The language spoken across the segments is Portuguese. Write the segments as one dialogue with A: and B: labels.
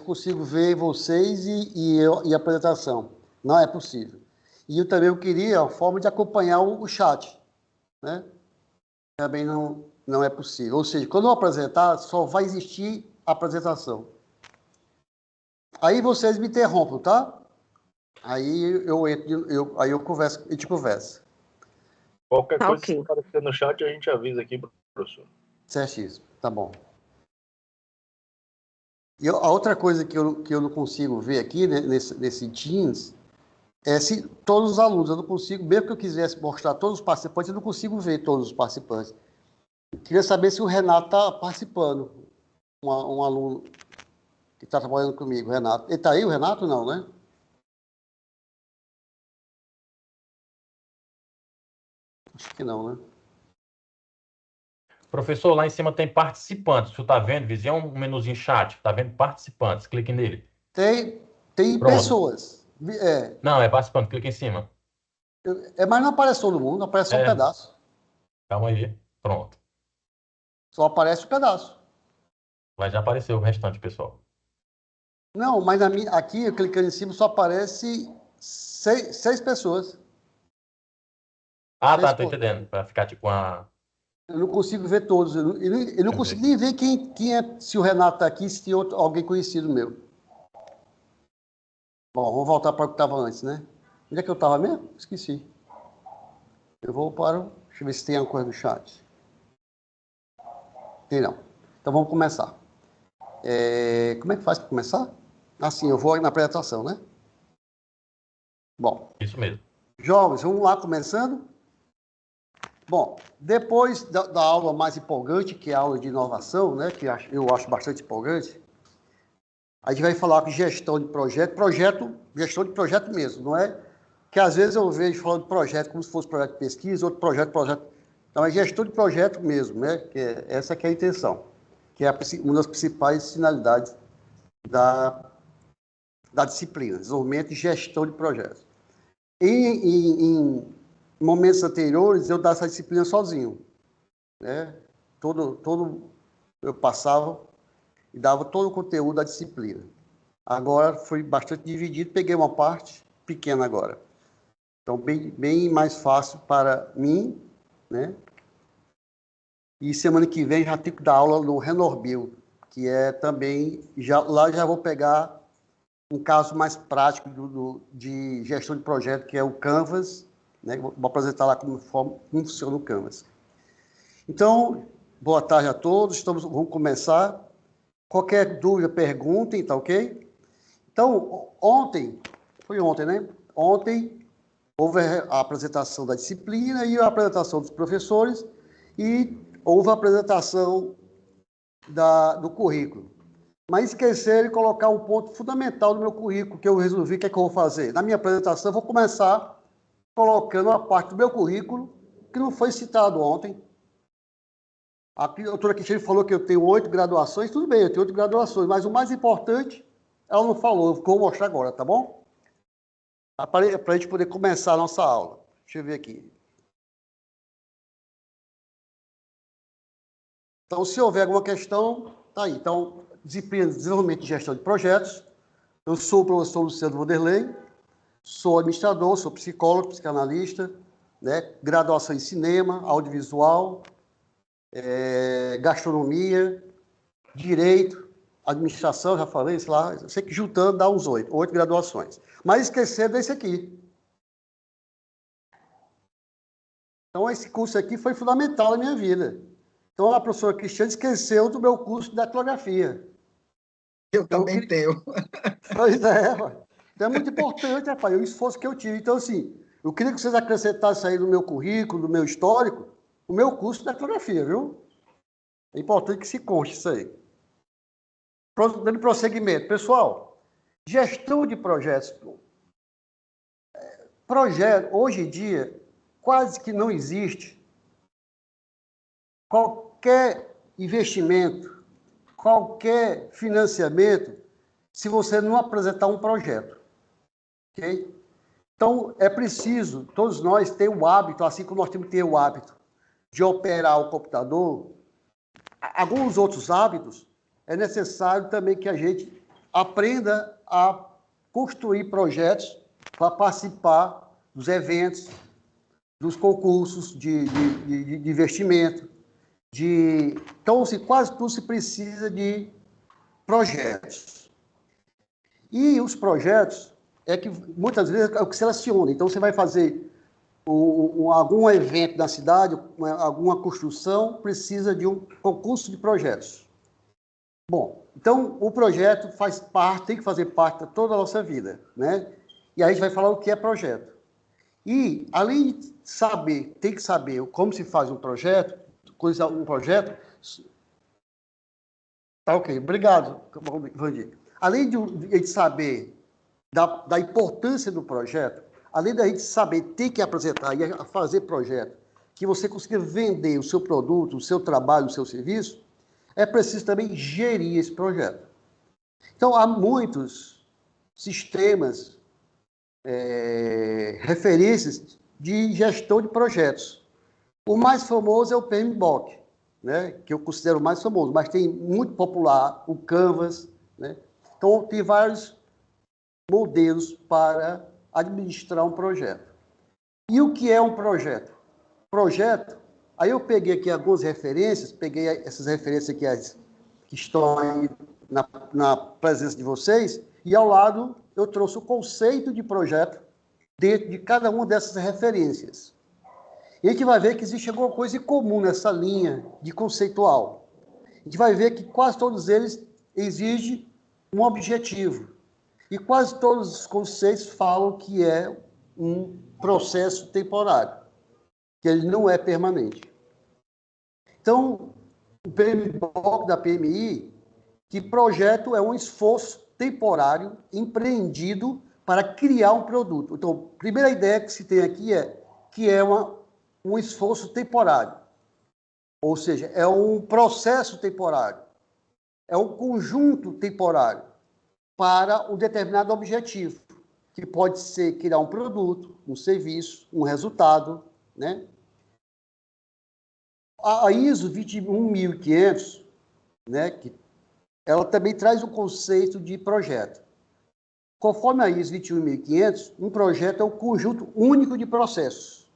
A: consigo ver vocês e a apresentação. Não é possível. E eu também queria a forma de acompanhar o chat, né? Também não é possível. Ou seja, quando eu apresentar, só vai existir a apresentação. Aí vocês me interrompem, tá? Aí eu entro, aí eu converso, a gente conversa.
B: Qualquer coisa que aparecer no chat, a gente avisa aqui, professor.
A: Certíssimo, tá bom. E a outra coisa que eu não consigo ver aqui, né, nesse Teams, é se todos os alunos, eu não consigo, mesmo que eu quisesse mostrar todos os participantes, eu não consigo ver todos os participantes. Eu queria saber se o Renato está participando, um aluno que está trabalhando comigo, o Renato. Ele está aí, o Renato? Não, né? Acho que não, né?
C: Professor, lá em cima tem participantes. Você está vendo, vizinho? É um menuzinho chat. Está vendo participantes? Clique nele.
A: Tem pessoas.
C: Não, é participante. Clique em cima.
A: Mas não aparece todo mundo, aparece só um pedaço.
C: Calma aí. Pronto.
A: Só aparece um pedaço.
C: Mas já apareceu o restante, pessoal.
A: Não, mas aqui, eu clicando em cima, só aparece seis pessoas.
C: Ah, tá, tô entendendo. Para ficar tipo uma...
A: Eu não consigo ver todos. Eu não consigo nem ver quem é, se o Renato está aqui, se tem alguém conhecido meu. Bom, vamos voltar para o que estava antes, né? Onde é que eu estava mesmo? Esqueci. Eu vou para... Deixa eu ver se tem alguma coisa no chat. Tem não. Então vamos começar. Como é que faz para começar? Assim, eu vou na apresentação, né? Bom.
C: Isso mesmo.
A: Jovens, vamos lá, começando? Bom, depois da aula mais empolgante, que é a aula de inovação, né? Que eu acho bastante empolgante, a gente vai falar de gestão de gestão de projeto mesmo, não é? Que às vezes eu vejo falando de projeto como se fosse projeto de pesquisa, outro projeto. Não, é gestão de projeto mesmo, né? Essa que é a intenção, que é uma das principais finalidades da disciplina, desenvolvimento e gestão de projetos. Em momentos anteriores, eu dava essa disciplina sozinho, né? Eu passava e dava todo o conteúdo da disciplina. Agora foi bastante dividido, peguei uma parte pequena agora. Então, bem mais fácil para mim, né? E semana que vem já tenho que dar aula no Renorbil, que é também, lá já vou pegar um caso mais prático de gestão de projeto, que é o Canvas, né? Vou apresentar lá como funciona o Canvas. Então, boa tarde a todos, vamos começar. Qualquer dúvida, perguntem, tá ok? Então, foi ontem, né? Ontem houve a apresentação da disciplina e a apresentação dos professores e houve a apresentação do currículo. Mas esqueceram de colocar um ponto fundamental no meu currículo, que eu resolvi, o que é que eu vou fazer? Na minha apresentação, eu vou começar colocando uma parte do meu currículo que não foi citado ontem. A doutora Cristiane falou que eu tenho 8 graduações, tudo bem, eu tenho 8 graduações, mas o mais importante, ela não falou, eu vou mostrar agora, tá bom? Para a gente poder começar a nossa aula. Deixa eu ver aqui. Então, se houver alguma questão, tá aí. Então, disciplina de desenvolvimento e gestão de projetos. Eu sou o professor Luciano Vanderlei, sou administrador, sou psicólogo, psicanalista, né? Graduação em cinema, audiovisual, gastronomia, direito, administração, já falei isso lá. Eu sei que juntando dá uns 8 graduações. Mas esquecer desse aqui. Então, esse curso aqui foi fundamental na minha vida. Então, a professora Cristiane esqueceu do meu curso de datilografia.
D: Eu também tenho.
A: Pois é, então é muito importante, rapaz, o esforço que eu tive. Então, assim, eu queria que vocês acrescentassem aí no meu currículo, no meu histórico, o meu curso de datilografia, viu? É importante que se conste isso aí. Dando prosseguimento. Pessoal, gestão de projetos. Hoje em dia, quase que não existe qualquer investimento, qualquer financiamento, se você não apresentar um projeto. Ok? Então, é preciso, todos nós, ter o hábito, assim como nós temos que ter o hábito de operar o computador, alguns outros hábitos, é necessário também que a gente aprenda a construir projetos para participar dos eventos, dos concursos de investimento. Então, quase tudo se precisa de projetos. E os projetos é que muitas vezes é o que seleciona. Então, você vai fazer algum evento na cidade, alguma construção, precisa de um concurso de projetos. Bom, então o projeto tem que fazer parte de toda a nossa vida, né? E aí a gente vai falar o que é projeto. E, além de saber, tem que saber como se faz um projeto. Tá ok, obrigado, Vandir. Além de saber da importância do projeto, além da gente saber ter que apresentar e fazer projeto, que você consiga vender o seu produto, o seu trabalho, o seu serviço, é preciso também gerir esse projeto. Então, há muitos sistemas, referências de gestão de projetos. O mais famoso é o PMBOK, né, que eu considero o mais famoso, mas tem muito popular o Canvas, né? Então, tem vários modelos para administrar um projeto. E o que é um projeto? Projeto, aí eu peguei aqui algumas referências, peguei essas referências que estão aí na presença de vocês, e ao lado eu trouxe o conceito de projeto dentro de cada uma dessas referências. E a gente vai ver que existe alguma coisa em comum nessa linha de conceitual. A gente vai ver que quase todos eles exigem um objetivo. E quase todos os conceitos falam que é um processo temporário, que ele não é permanente. Então, o PMBOK da PMI, que projeto é um esforço temporário empreendido para criar um produto. Então, a primeira ideia que se tem aqui é que é um esforço temporário, ou seja, é um processo temporário, é um conjunto temporário para um determinado objetivo, que pode ser criar um produto, um serviço, um resultado, né? A ISO 21500, né, ela também traz o conceito de projeto. Conforme a ISO 21500, um projeto é um conjunto único de processos.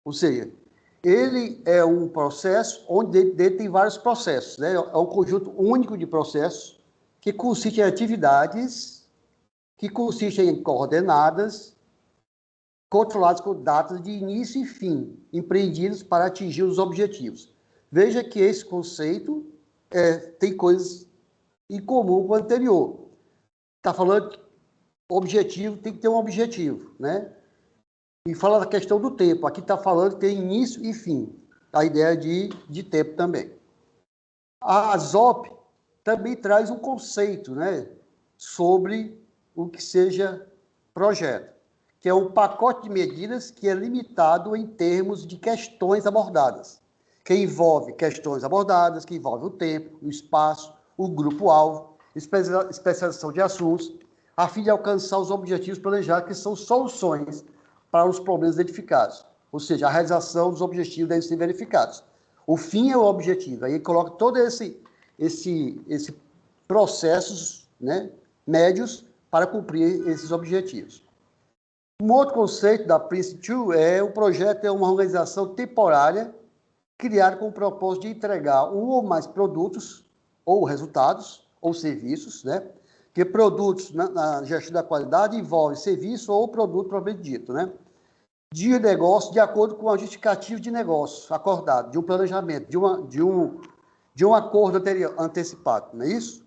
A: Ou seja, ele é um processo onde dentro tem vários processos, né? É um conjunto único de processos que consiste em atividades, que consistem em coordenadas, controladas com datas de início e fim, empreendidos para atingir os objetivos. Veja que esse conceito tem coisas em comum com o anterior. Está falando que objetivo tem que ter um objetivo, né? E fala da questão do tempo. Aqui está falando que tem início e fim. A ideia de tempo também. A ZOP também traz um conceito, né, sobre o que seja projeto, que é um pacote de medidas que é limitado em termos de questões abordadas, que envolve questões abordadas, que envolve o tempo, o espaço, o grupo-alvo, especialização de assuntos, a fim de alcançar os objetivos planejados, que são soluções para os problemas identificados. Ou seja, a realização dos objetivos devem ser verificados. O fim é o objetivo. Aí coloca todo esse processos, né, médios para cumprir esses objetivos. Um outro conceito da Prince2 é o projeto é uma organização temporária criada com o propósito de entregar um ou mais produtos, ou resultados, ou serviços, né? Porque produtos na gestão da qualidade envolve serviço ou produto propriamente dito, né? De negócio de acordo com a justificativa de negócio acordado, de um planejamento, de um acordo antecipado, não é isso?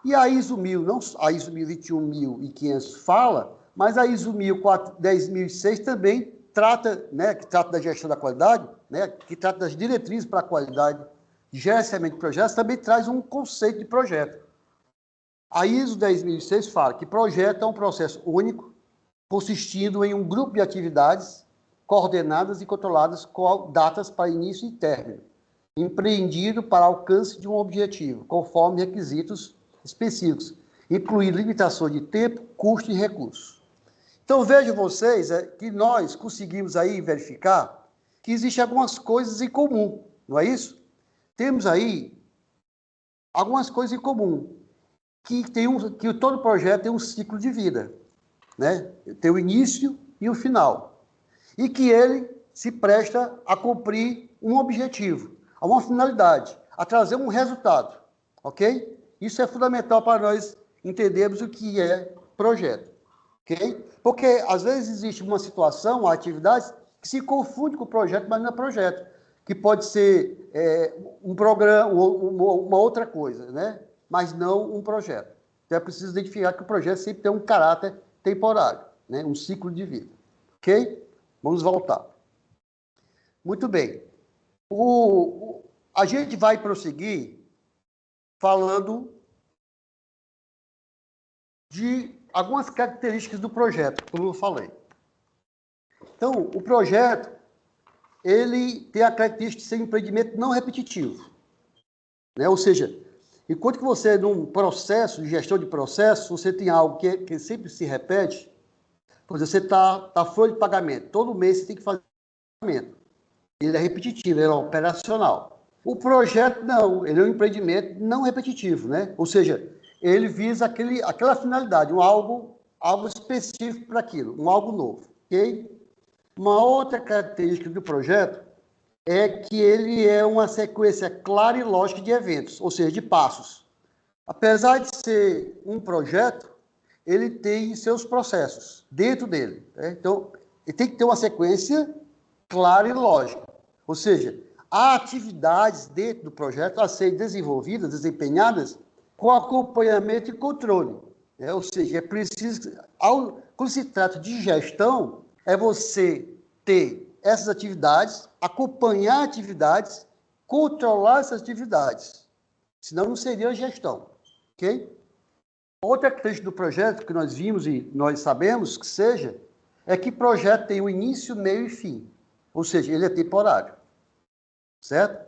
A: E a ISO 1000, não a ISO 21500 fala, mas a ISO 10006 também trata, né, que trata da gestão da qualidade, né, que trata das diretrizes para a qualidade de gerenciamento de projetos, também traz um conceito de projeto. A ISO 10006 fala que projeto é um processo único, consistindo em um grupo de atividades coordenadas e controladas com datas para início e término, empreendido para alcance de um objetivo, conforme requisitos específicos, incluindo limitações de tempo, custo e recursos. Então, vejam vocês que nós conseguimos aí verificar que existem algumas coisas em comum, não é isso? Temos aí algumas coisas em comum, que todo projeto tem um ciclo de vida, né? Tem o início e o final. E que ele se presta a cumprir um objetivo, a uma finalidade, a trazer um resultado, ok? Isso é fundamental para nós entendermos o que é projeto, ok? Porque, às vezes, existe uma situação, uma atividade, que se confunde com o projeto, mas não é projeto, que pode ser um programa, uma outra coisa, né? Mas não um projeto. Então, é preciso identificar que o projeto sempre tem um caráter temporário, né? Um ciclo de vida, ok? Vamos voltar. Muito bem. A gente vai prosseguir falando de algumas características do projeto, como eu falei. Então, o projeto, ele tem a característica de ser um empreendimento não repetitivo, né? Ou seja, enquanto que você, num processo de gestão de processo, você tem algo que sempre se repete, por exemplo, você está folha de pagamento, todo mês você tem que fazer pagamento. Ele é repetitivo, ele é operacional. O projeto, não, ele é um empreendimento não repetitivo, né? Ou seja, ele visa aquela finalidade, algo específico para aquilo, algo novo, ok? Uma outra característica do projeto é que ele é uma sequência clara e lógica de eventos, ou seja, de passos. Apesar de ser um projeto, ele tem seus processos dentro dele, né? Então, ele tem que ter uma sequência clara e lógica. Ou seja, há atividades dentro do projeto a serem desenvolvidas, desempenhadas, com acompanhamento e controle, né? Ou seja, é preciso, quando se trata de gestão, é você ter essas atividades, acompanhar atividades, controlar essas atividades. Senão não seria gestão, ok? Outra característica do projeto que nós vimos e nós sabemos que seja, é que projeto tem um início, meio e fim. Ou seja, ele é temporário, certo?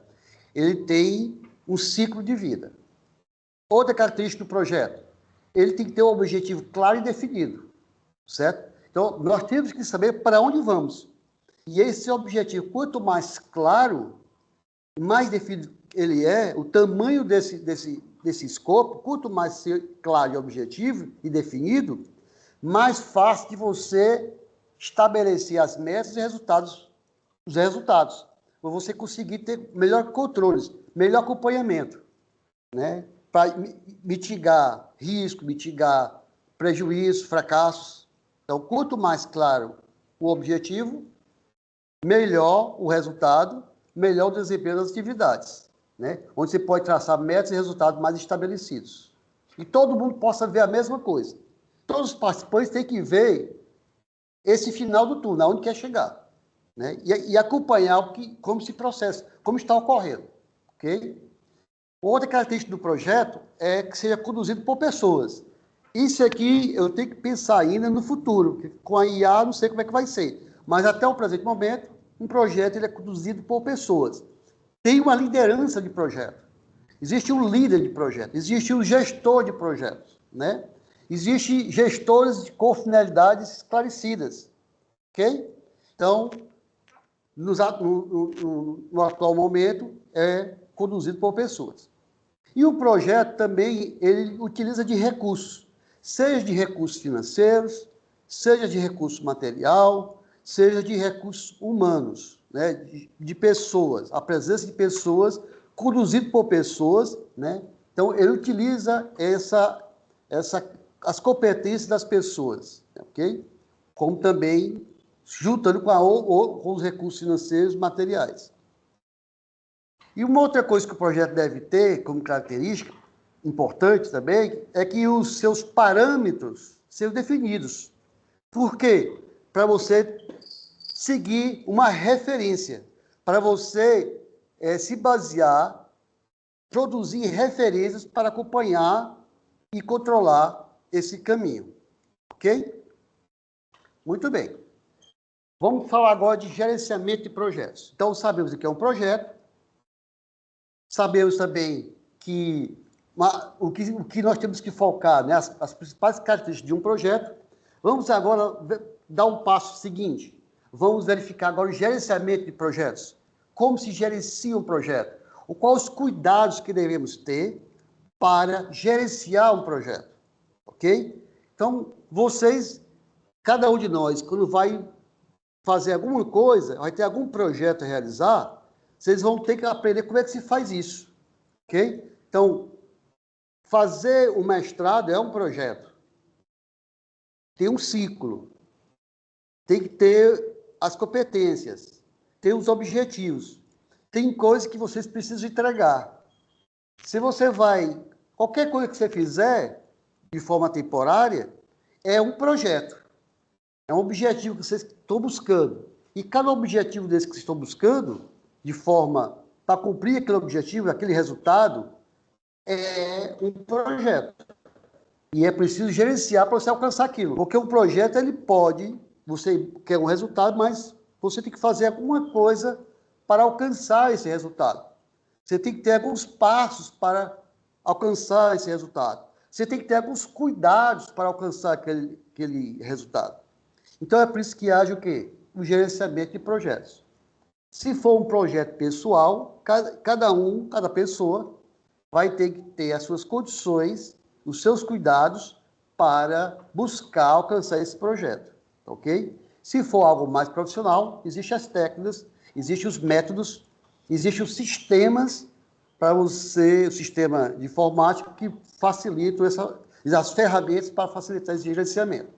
A: Ele tem um ciclo de vida. Outra característica do projeto, ele tem que ter um objetivo claro e definido, certo? Então, nós temos que saber para onde vamos. E esse objetivo, quanto mais claro, mais definido ele é, o tamanho desse escopo, quanto mais claro e objetivo e definido, mais fácil de você estabelecer as metas e os resultados. Para você conseguir ter melhor controles, melhor acompanhamento, né? Para mitigar risco, mitigar prejuízos, fracassos. Então, quanto mais claro o objetivo, melhor o resultado, melhor o desempenho das atividades, né? Onde você pode traçar metas e resultados mais estabelecidos. E todo mundo possa ver a mesma coisa. Todos os participantes têm que ver esse final do túnel, onde quer chegar, né? E acompanhar como se processa, como está ocorrendo, ok? Outra característica do projeto é que seja conduzido por pessoas. Isso aqui eu tenho que pensar ainda no futuro, porque com a IA não sei como é que vai ser, mas até o presente momento, um projeto ele é conduzido por pessoas. Tem uma liderança de projeto, existe um líder de projeto, existe um gestor de projetos, né? Existem gestores com finalidades esclarecidas, ok? Então, no atual momento, é conduzido por pessoas. E o projeto também, ele utiliza de recursos, seja de recursos financeiros, seja de recurso material, seja de recursos humanos, né? De pessoas, a presença de pessoas, conduzido por pessoas, né? Então, ele utiliza as competências das pessoas, ok? Como também juntando com os recursos financeiros materiais. E uma outra coisa que o projeto deve ter como característica importante também é que os seus parâmetros sejam definidos. Por quê? Para você seguir uma referência, para você se basear, produzir referências para acompanhar e controlar esse caminho, ok? Muito bem. Vamos falar agora de gerenciamento de projetos. Então, sabemos o que é um projeto, sabemos também que o que nós temos que focar, né, as principais características de um projeto. Vamos agora dar um passo seguinte. Vamos verificar agora o gerenciamento de projetos. Como se gerencia um projeto? Quais os cuidados que devemos ter para gerenciar um projeto, ok? Então, cada um de nós, quando vai fazer alguma coisa, vai ter algum projeto a realizar, vocês vão ter que aprender como é que se faz isso, ok? Então, fazer o mestrado é um projeto. Tem um ciclo. Tem que ter as competências. Tem os objetivos. Tem coisas que vocês precisam entregar. Se você qualquer coisa que você fizer de forma temporária, é um projeto. É um objetivo que vocês estão buscando. E cada objetivo desse que vocês estão buscando, para cumprir aquele objetivo, aquele resultado, é um projeto. E é preciso gerenciar para você alcançar aquilo. Porque um projeto, você quer um resultado, mas você tem que fazer alguma coisa para alcançar esse resultado. Você tem que ter alguns passos para alcançar esse resultado. Você tem que ter alguns cuidados para alcançar aquele resultado. Então, é por isso que age o quê? O gerenciamento de projetos. Se for um projeto pessoal, cada pessoa vai ter que ter as suas condições, os seus cuidados para buscar alcançar esse projeto, ok? Se for algo mais profissional, existem as técnicas, existem os métodos, existem os sistemas o sistema de informática que facilitam as ferramentas para facilitar esse gerenciamento.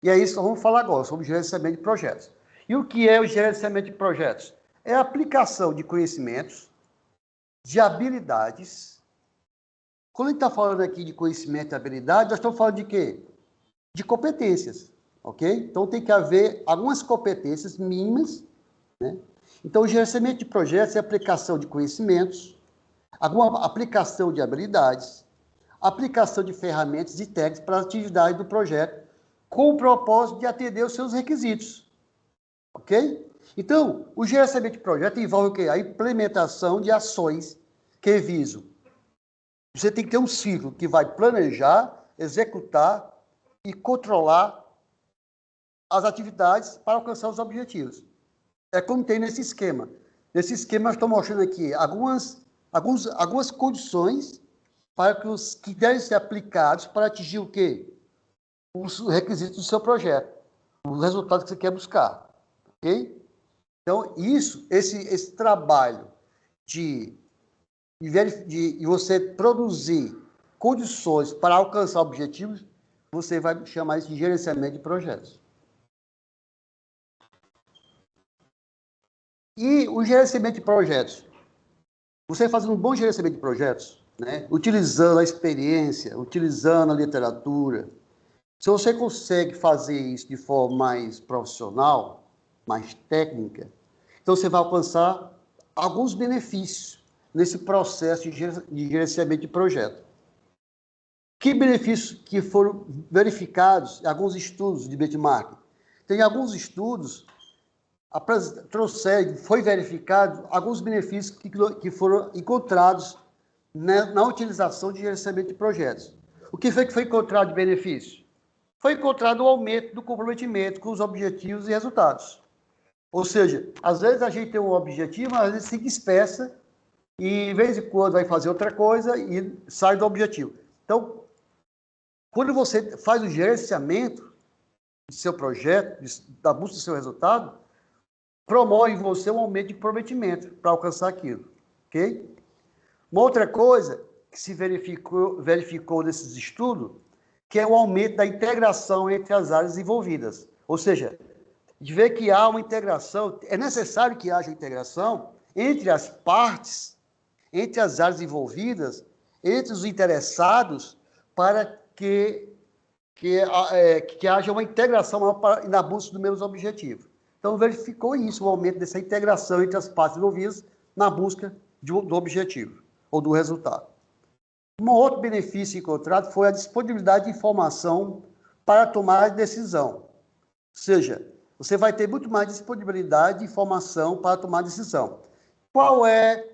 A: E é isso que nós vamos falar agora, sobre gerenciamento de projetos. E o que é o gerenciamento de projetos? É a aplicação de conhecimentos, de habilidades. Quando a gente está falando aqui de conhecimento e habilidade, nós estamos falando de quê? De competências, ok? Então, tem que haver algumas competências mínimas, né? Então, o gerenciamento de projetos é a aplicação de conhecimentos, alguma aplicação de habilidades, aplicação de ferramentas e técnicas para a atividade do projeto, com o propósito de atender os seus requisitos, ok? Então, o gerenciamento de projeto envolve o quê? A implementação de ações que visam. Você tem que ter um ciclo que vai planejar, executar e controlar as atividades para alcançar os objetivos. É como tem nesse esquema. Nesse esquema, nós estamos mostrando aqui algumas condições que devem ser aplicados para atingir o quê? Os requisitos do seu projeto, os resultados que você quer buscar, ok? Então, esse trabalho de você produzir condições para alcançar objetivos, você vai chamar isso de gerenciamento de projetos. E o gerenciamento de projetos, você fazendo um bom gerenciamento de projetos, né, utilizando a experiência, utilizando a literatura, se você consegue fazer isso de forma mais profissional, mais técnica, então você vai alcançar alguns benefícios nesse processo de gerenciamento de projeto. Que benefícios que foram verificados em alguns estudos de benchmarking? Tem alguns estudos, foi verificado alguns benefícios que foram encontrados na utilização de gerenciamento de projetos. O que foi encontrado de benefício? Foi encontrado o aumento do comprometimento com os objetivos e resultados. Ou seja, às vezes a gente tem um objetivo, mas às vezes se dispersa e, de vez em quando, vai fazer outra coisa e sai do objetivo. Então, quando você faz o gerenciamento do seu projeto, da busca do seu resultado, promove em você um aumento de comprometimento para alcançar aquilo, ok? Uma outra coisa que se verificou nesses estudos, que é o aumento da integração entre as áreas envolvidas. Ou seja, de ver que há uma integração, é necessário que haja integração entre as partes, entre as áreas envolvidas, entre os interessados, para que haja uma integração na busca dos mesmos objetivos. Então, verificou isso, o aumento dessa integração entre as partes envolvidas na busca do objetivo ou do resultado. Um outro benefício encontrado foi a disponibilidade de informação para tomar decisão. Ou seja, você vai ter muito mais disponibilidade de informação para tomar decisão. Qual é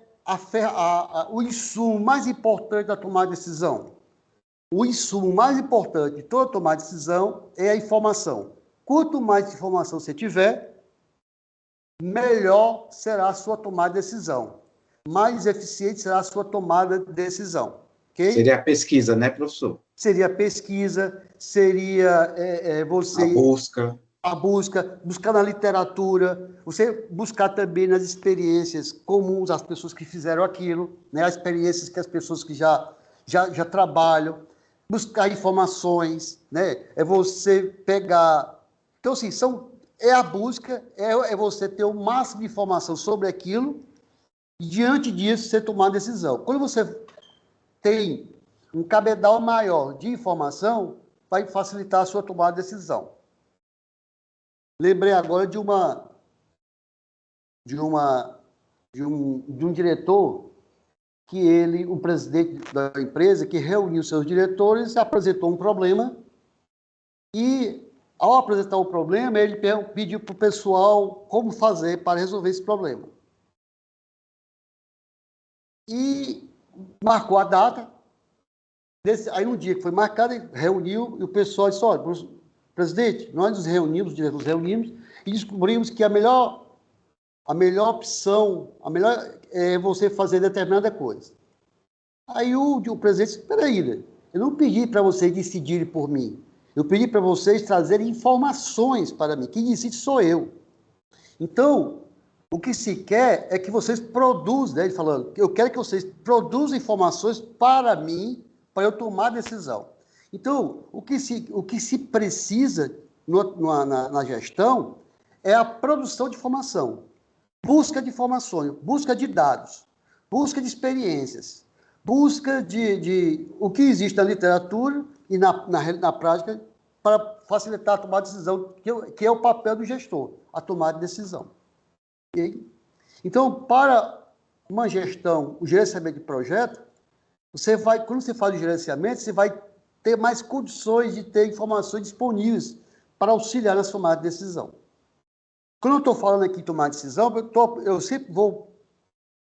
A: o insumo mais importante da tomada de decisão? O insumo mais importante de toda tomada de decisão é a informação. Quanto mais informação você tiver, melhor será a sua tomada de decisão. Mais eficiente será a sua tomada de decisão. Okay?
E: Seria a pesquisa, né, professor?
A: Seria a pesquisa, seria você... A busca, buscar na literatura, você buscar também nas experiências comuns, as pessoas que fizeram aquilo, né? As experiências que as pessoas que já trabalham, buscar informações, né? É você pegar... Então, assim, é a busca, é você ter o máximo de informação sobre aquilo e, diante disso, você tomar a decisão. Quando você tem um cabedal maior de informação, vai facilitar a sua tomada de decisão. Lembrei agora de um diretor que o presidente da empresa, que reuniu seus diretores, apresentou um problema e, ao apresentar o problema, ele pediu para o pessoal como fazer para resolver esse problema. E marcou a data. Aí, no dia que foi marcado, ele reuniu e o pessoal disse, olha, presidente, nós nos reunimos, os diretores nos reunimos e descobrimos que a melhor opção, é você fazer determinada coisa. Aí o presidente disse, peraí, eu não pedi para vocês decidirem por mim, eu pedi para vocês trazerem informações para mim, quem decide sou eu. Então, o que se quer é que vocês produzam, né, ele falando, eu quero que vocês produzam informações para mim, para eu tomar decisão. Então, o que se precisa na gestão é a produção de informação, busca de informações, busca de dados, busca de experiências, busca de o que existe na literatura e na prática para facilitar a tomada de decisão, que é o papel do gestor, a tomada de decisão. Okay? Então, para uma gestão, o gerenciamento de projeto, quando você fala de gerenciamento, você vai ter mais condições de ter informações disponíveis para auxiliar na tomada de decisão. Quando eu estou falando aqui em tomar decisão, eu sempre vou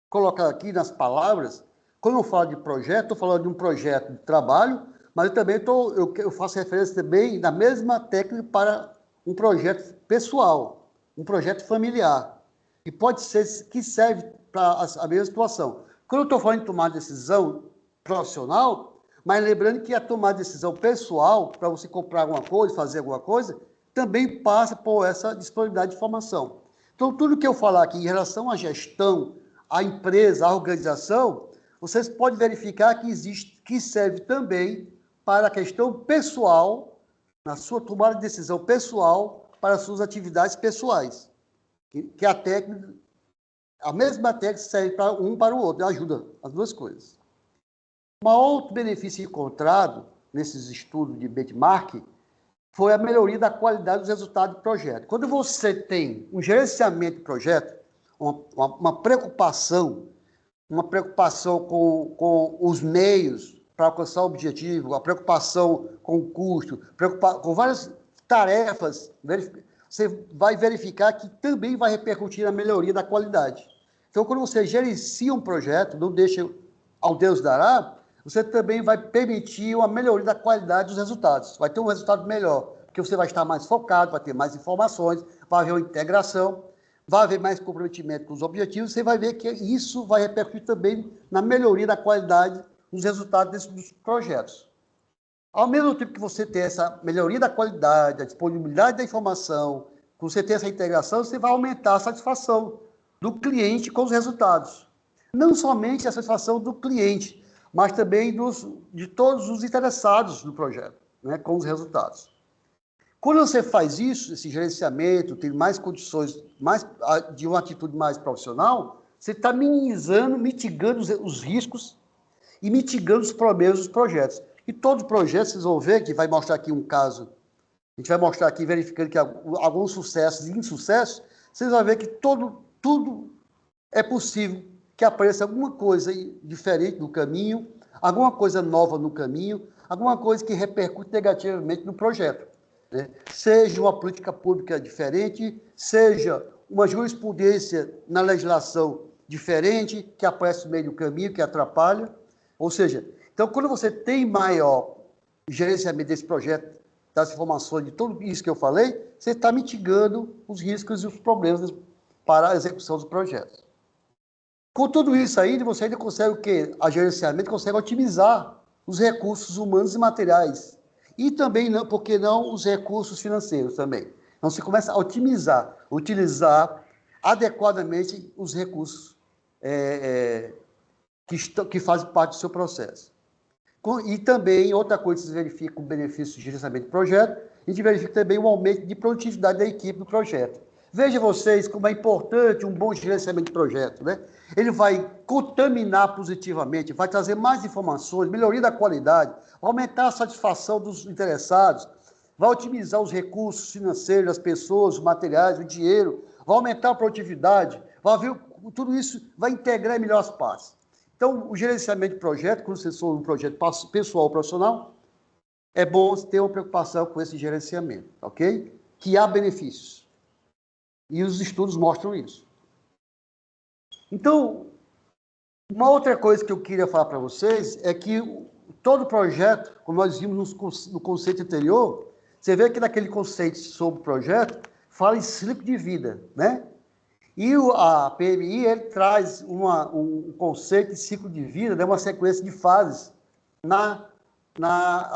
A: colocar aqui nas palavras, quando eu falo de projeto, estou falando de um projeto de trabalho, mas eu também eu faço referência também na mesma técnica para um projeto pessoal, um projeto familiar, e pode ser que serve para a mesma situação. Quando eu estou falando de tomar decisão profissional, mas lembrando que a tomada de decisão pessoal, para você comprar alguma coisa, fazer alguma coisa, também passa por essa disponibilidade de informação. Então, tudo que eu falar aqui em relação à gestão, à empresa, à organização, vocês podem verificar que serve também para a questão pessoal, na sua tomada de decisão pessoal, para as suas atividades pessoais. Que a mesma técnica serve para o outro, ajuda as duas coisas. Um outro benefício encontrado nesses estudos de benchmark foi a melhoria da qualidade dos resultados do projeto. Quando você tem um gerenciamento de projeto, uma preocupação com os meios para alcançar o objetivo, a preocupação com o custo, com várias tarefas, você vai verificar que também vai repercutir na melhoria da qualidade. Então, quando você gerencia um projeto, não deixa ao Deus dará, você também vai permitir uma melhoria da qualidade dos resultados. Vai ter um resultado melhor, porque você vai estar mais focado, vai ter mais informações, vai haver uma integração, vai haver mais comprometimento com os objetivos, você vai ver que isso vai repercutir também na melhoria da qualidade dos resultados dos projetos. Ao mesmo tempo que você tem essa melhoria da qualidade, a disponibilidade da informação, que você tem essa integração, você vai aumentar a satisfação do cliente com os resultados. Não somente a satisfação do cliente, mas também de todos os interessados no projeto, né, com os resultados. Quando você faz isso, esse gerenciamento, tem mais condições de uma atitude mais profissional, você está mitigando os riscos e mitigando os problemas dos projetos. E todos os projetos, vocês vão ver, que vai mostrar aqui um caso, a gente vai mostrar aqui, verificando que alguns sucessos e insucessos, vocês vão ver que tudo é possível que apareça alguma coisa diferente no caminho, alguma coisa nova no caminho, alguma coisa que repercute negativamente no projeto, né? Seja uma política pública diferente, seja uma jurisprudência na legislação diferente, que aparece no meio do caminho, que atrapalha. Ou seja, então, quando você tem maior gerenciamento desse projeto, das informações, de tudo isso que eu falei, você está mitigando os riscos e os problemas para a execução dos projetos. Com tudo isso aí, você ainda consegue o quê? A gerenciamento consegue otimizar os recursos humanos e materiais. E também, não, por que não, os recursos financeiros também. Então, você começa a utilizar adequadamente os recursos que fazem parte do seu processo. E também, outra coisa que se verifica o benefício de gerenciamento de projeto, a gente verifica também o aumento de produtividade da equipe do projeto. Veja vocês como é importante um bom gerenciamento de projeto, né? Ele vai contaminar positivamente, vai trazer mais informações, melhoria da qualidade, aumentar a satisfação dos interessados, vai otimizar os recursos financeiros, as pessoas, os materiais, o dinheiro, vai aumentar a produtividade, vai ver, tudo isso vai integrar em melhor as partes. Então, o gerenciamento de projeto, quando você for um projeto pessoal ou profissional, é bom ter uma preocupação com esse gerenciamento, ok? Que há benefícios. E os estudos mostram isso. Então, uma outra coisa que eu queria falar para vocês é que todo projeto, como nós vimos no conceito anterior, você vê que naquele conceito sobre o projeto, fala em ciclo de vida, né? E a PMI ele traz um conceito de ciclo de vida, né, uma sequência de fases na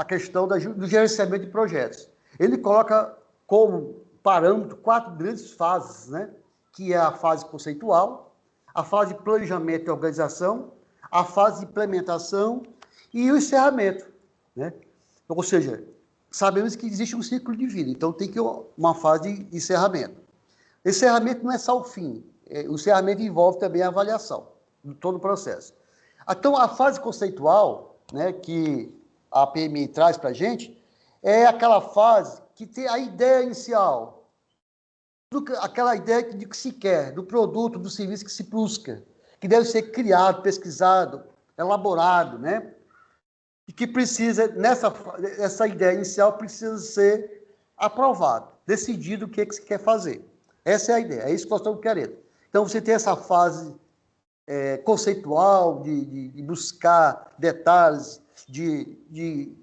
A: questão do gerenciamento de projetos. Ele coloca como parâmetro 4 grandes fases, né, que é a fase conceitual, a fase de planejamento e organização, a fase de implementação e o encerramento, né? Ou seja, sabemos que existe um ciclo de vida, então tem que uma fase de encerramento. Encerramento não é só o fim, o encerramento envolve também a avaliação de todo o processo. Então, a fase conceitual, né, que a PMI traz para a gente, é aquela fase que tem a ideia inicial, aquela ideia de que se quer, do produto, do serviço que se busca, que deve ser criado, pesquisado, elaborado, né? E que precisa, essa ideia inicial precisa ser aprovado, decidido o que se quer fazer. Essa é a ideia, é isso que nós estamos querendo. Então, você tem essa fase conceitual de buscar detalhes, de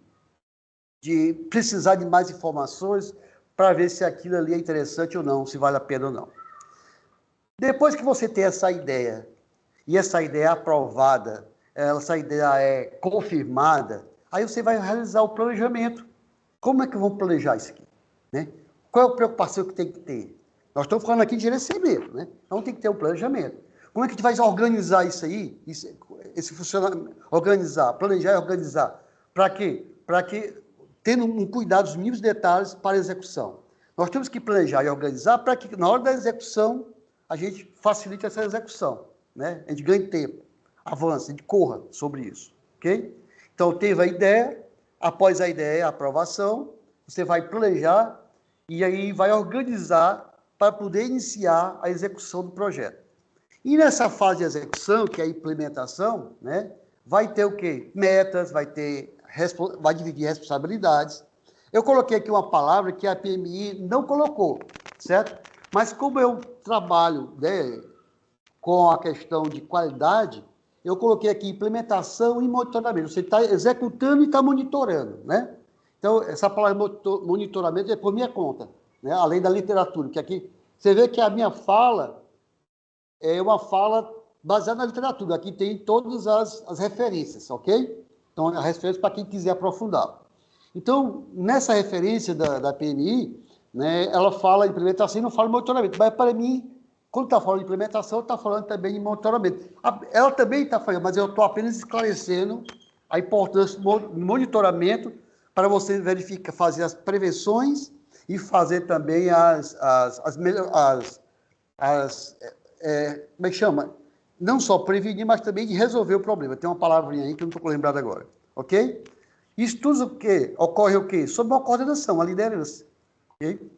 A: precisar de mais informações para ver se aquilo ali é interessante ou não, se vale a pena ou não. Depois que você tem essa ideia, e essa ideia é aprovada, essa ideia é confirmada, aí você vai realizar o planejamento. Como é que vamos planejar isso aqui, né? Qual é a preocupação que tem que ter? Nós estamos falando aqui de gerenciamento, né? Então tem que ter um planejamento. Como é que a gente vai organizar isso aí? Esse funcionamento, planejar e organizar. Para quê? Para que, tendo um cuidado dos mínimos detalhes para a execução. Nós temos que planejar e organizar para que, na hora da execução, a gente facilite essa execução, né? A gente ganhe tempo, avance, a gente corra sobre isso, ok? Então, teve a ideia, após a ideia, a aprovação, você vai planejar e aí vai organizar para poder iniciar a execução do projeto. E nessa fase de execução, que é a implementação, né, vai ter o quê? Metas, vai dividir responsabilidades. Eu coloquei aqui uma palavra que a PMI não colocou, certo? Mas como eu trabalho, né, com a questão de qualidade, eu coloquei aqui implementação e monitoramento. Você está executando e está monitorando, né? Então, essa palavra monitoramento é por minha conta, né? Além da literatura, que aqui você vê que a minha fala é uma fala baseada na literatura. Aqui tem todas as referências, ok? Então, a referência para quem quiser aprofundar. Então, nessa referência da PMI, né, ela fala em implementação e não fala em monitoramento. Mas, para mim, quando está falando de implementação, está falando também de monitoramento. Ela também está falando, mas eu estou apenas esclarecendo a importância do monitoramento para você verificar, fazer as prevenções e fazer também como é que chama? Não só prevenir, mas também de resolver o problema. Tem uma palavrinha aí que eu não estou lembrado agora, ok? Isso tudo o quê? Ocorre o quê? Sob uma coordenação, a liderança, ok?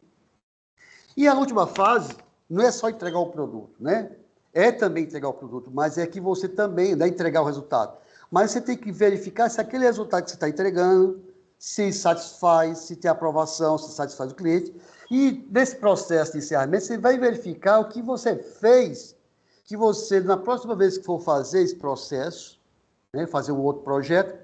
A: E a última fase não é só entregar o produto, né? É também entregar o produto, mas é que você também dá entregar o resultado. Mas você tem que verificar se aquele resultado que você está entregando se satisfaz, se tem aprovação, se satisfaz o cliente. E nesse processo de encerramento, você vai verificar o que você fez, que você, na próxima vez que for fazer esse processo, né, fazer um outro projeto,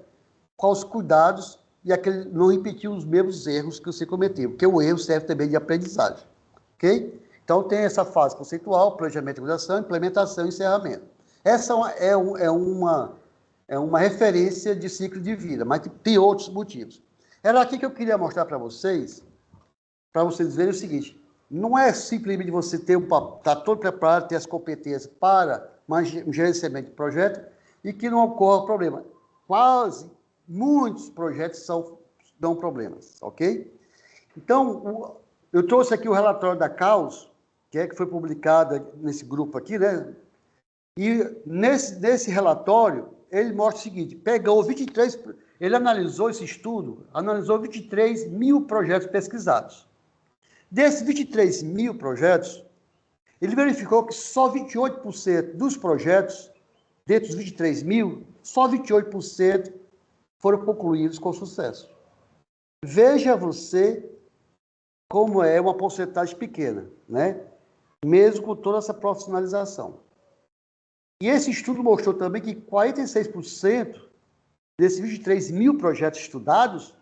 A: quais os cuidados e não repetir os mesmos erros que você cometeu, porque o erro serve também de aprendizagem, ok? Então, tem essa fase conceitual, planejamento, organização, implementação e encerramento. Essa é é uma referência de ciclo de vida, mas tem outros motivos. Era aqui que eu queria mostrar para vocês verem o seguinte: não é simplesmente você ter tá todo preparado, ter as competências para um gerenciamento de projeto e que não ocorra problema. Muitos projetos dão problemas, ok? Então, eu trouxe aqui o relatório da CAUS, que foi publicado nesse grupo aqui, né? E nesse relatório, ele mostra o seguinte: ele analisou esse estudo, analisou 23 mil projetos pesquisados. Desses 23 mil projetos, ele verificou que só 28% dos projetos, dentre os 23 mil, só 28% foram concluídos com sucesso. Veja você como é uma porcentagem pequena, né? Mesmo com toda essa profissionalização. E esse estudo mostrou também que 46% desses 23 mil projetos estudados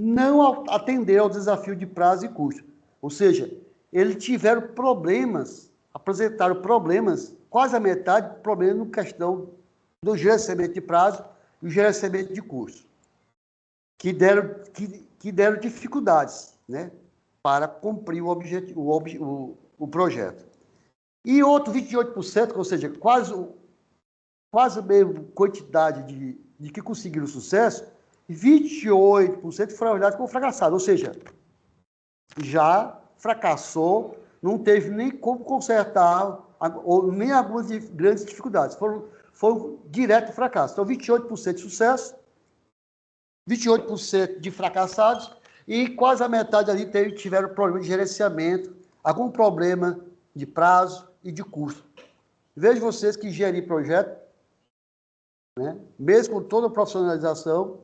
A: não atenderam ao desafio de prazo e custo. Ou seja, eles tiveram problemas, apresentaram problemas, quase a metade, problemas na questão do gerenciamento de prazo e o gerenciamento de custo, que deram dificuldades, né, para cumprir o projeto. E outro 28%, ou seja, quase a mesma quantidade de que conseguiram sucesso, 28% foram olhados como fracassados, ou seja, já fracassou, não teve nem como consertar, ou nem algumas grandes dificuldades, foram direto fracasso. Então, 28% de sucesso, 28% de fracassados, e quase a metade ali tiveram problema de gerenciamento, algum problema de prazo e de custo. Vejo vocês que gerir projeto, né, mesmo com toda a profissionalização,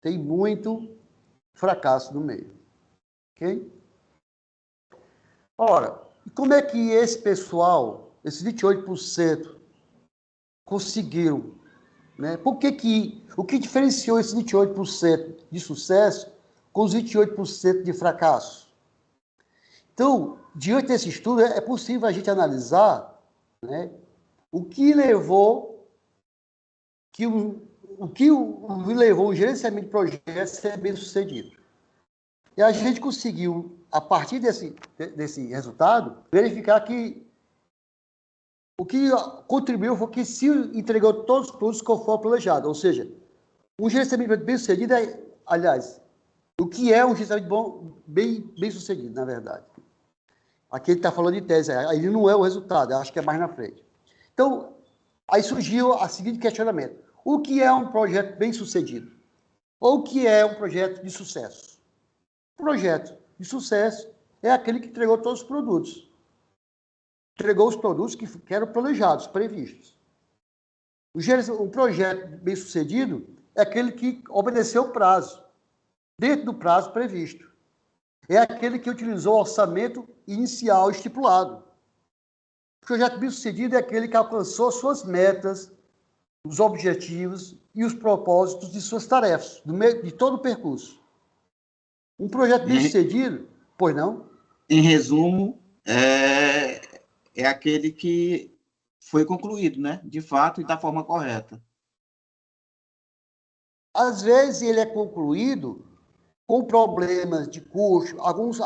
A: tem muito fracasso no meio. Ok? Ora, como é que esse pessoal, esses 28%, conseguiram, né? O que diferenciou esses 28% de sucesso com os 28% de fracasso? Então, diante desse estudo, é possível a gente analisar, né, o que levou o gerenciamento de projetos a ser bem sucedido. E a gente conseguiu, a partir desse resultado, verificar que o que contribuiu foi que se entregou todos os produtos conforme planejado. Ou seja, um gerenciamento bem sucedido aliás, o que é um gerenciamento bem sucedido, na verdade? Aqui ele está falando de tese, aí não é o resultado, eu acho que é mais na frente. Então, aí surgiu o seguinte questionamento: o que é um projeto bem sucedido? Ou o que é um projeto de sucesso? O projeto de sucesso é aquele que entregou todos os produtos. Entregou os produtos que eram planejados, previstos. O projeto bem sucedido é aquele que obedeceu o prazo, dentro do prazo previsto. É aquele que utilizou o orçamento inicial estipulado. O projeto bem sucedido é aquele que alcançou suas metas, os objetivos e os propósitos de suas tarefas, de todo o percurso. Um projeto bem sucedido, pois não?
E: Em resumo, é aquele que foi concluído, né? De fato e da forma correta.
A: Às vezes ele é concluído com problemas de custo, alguns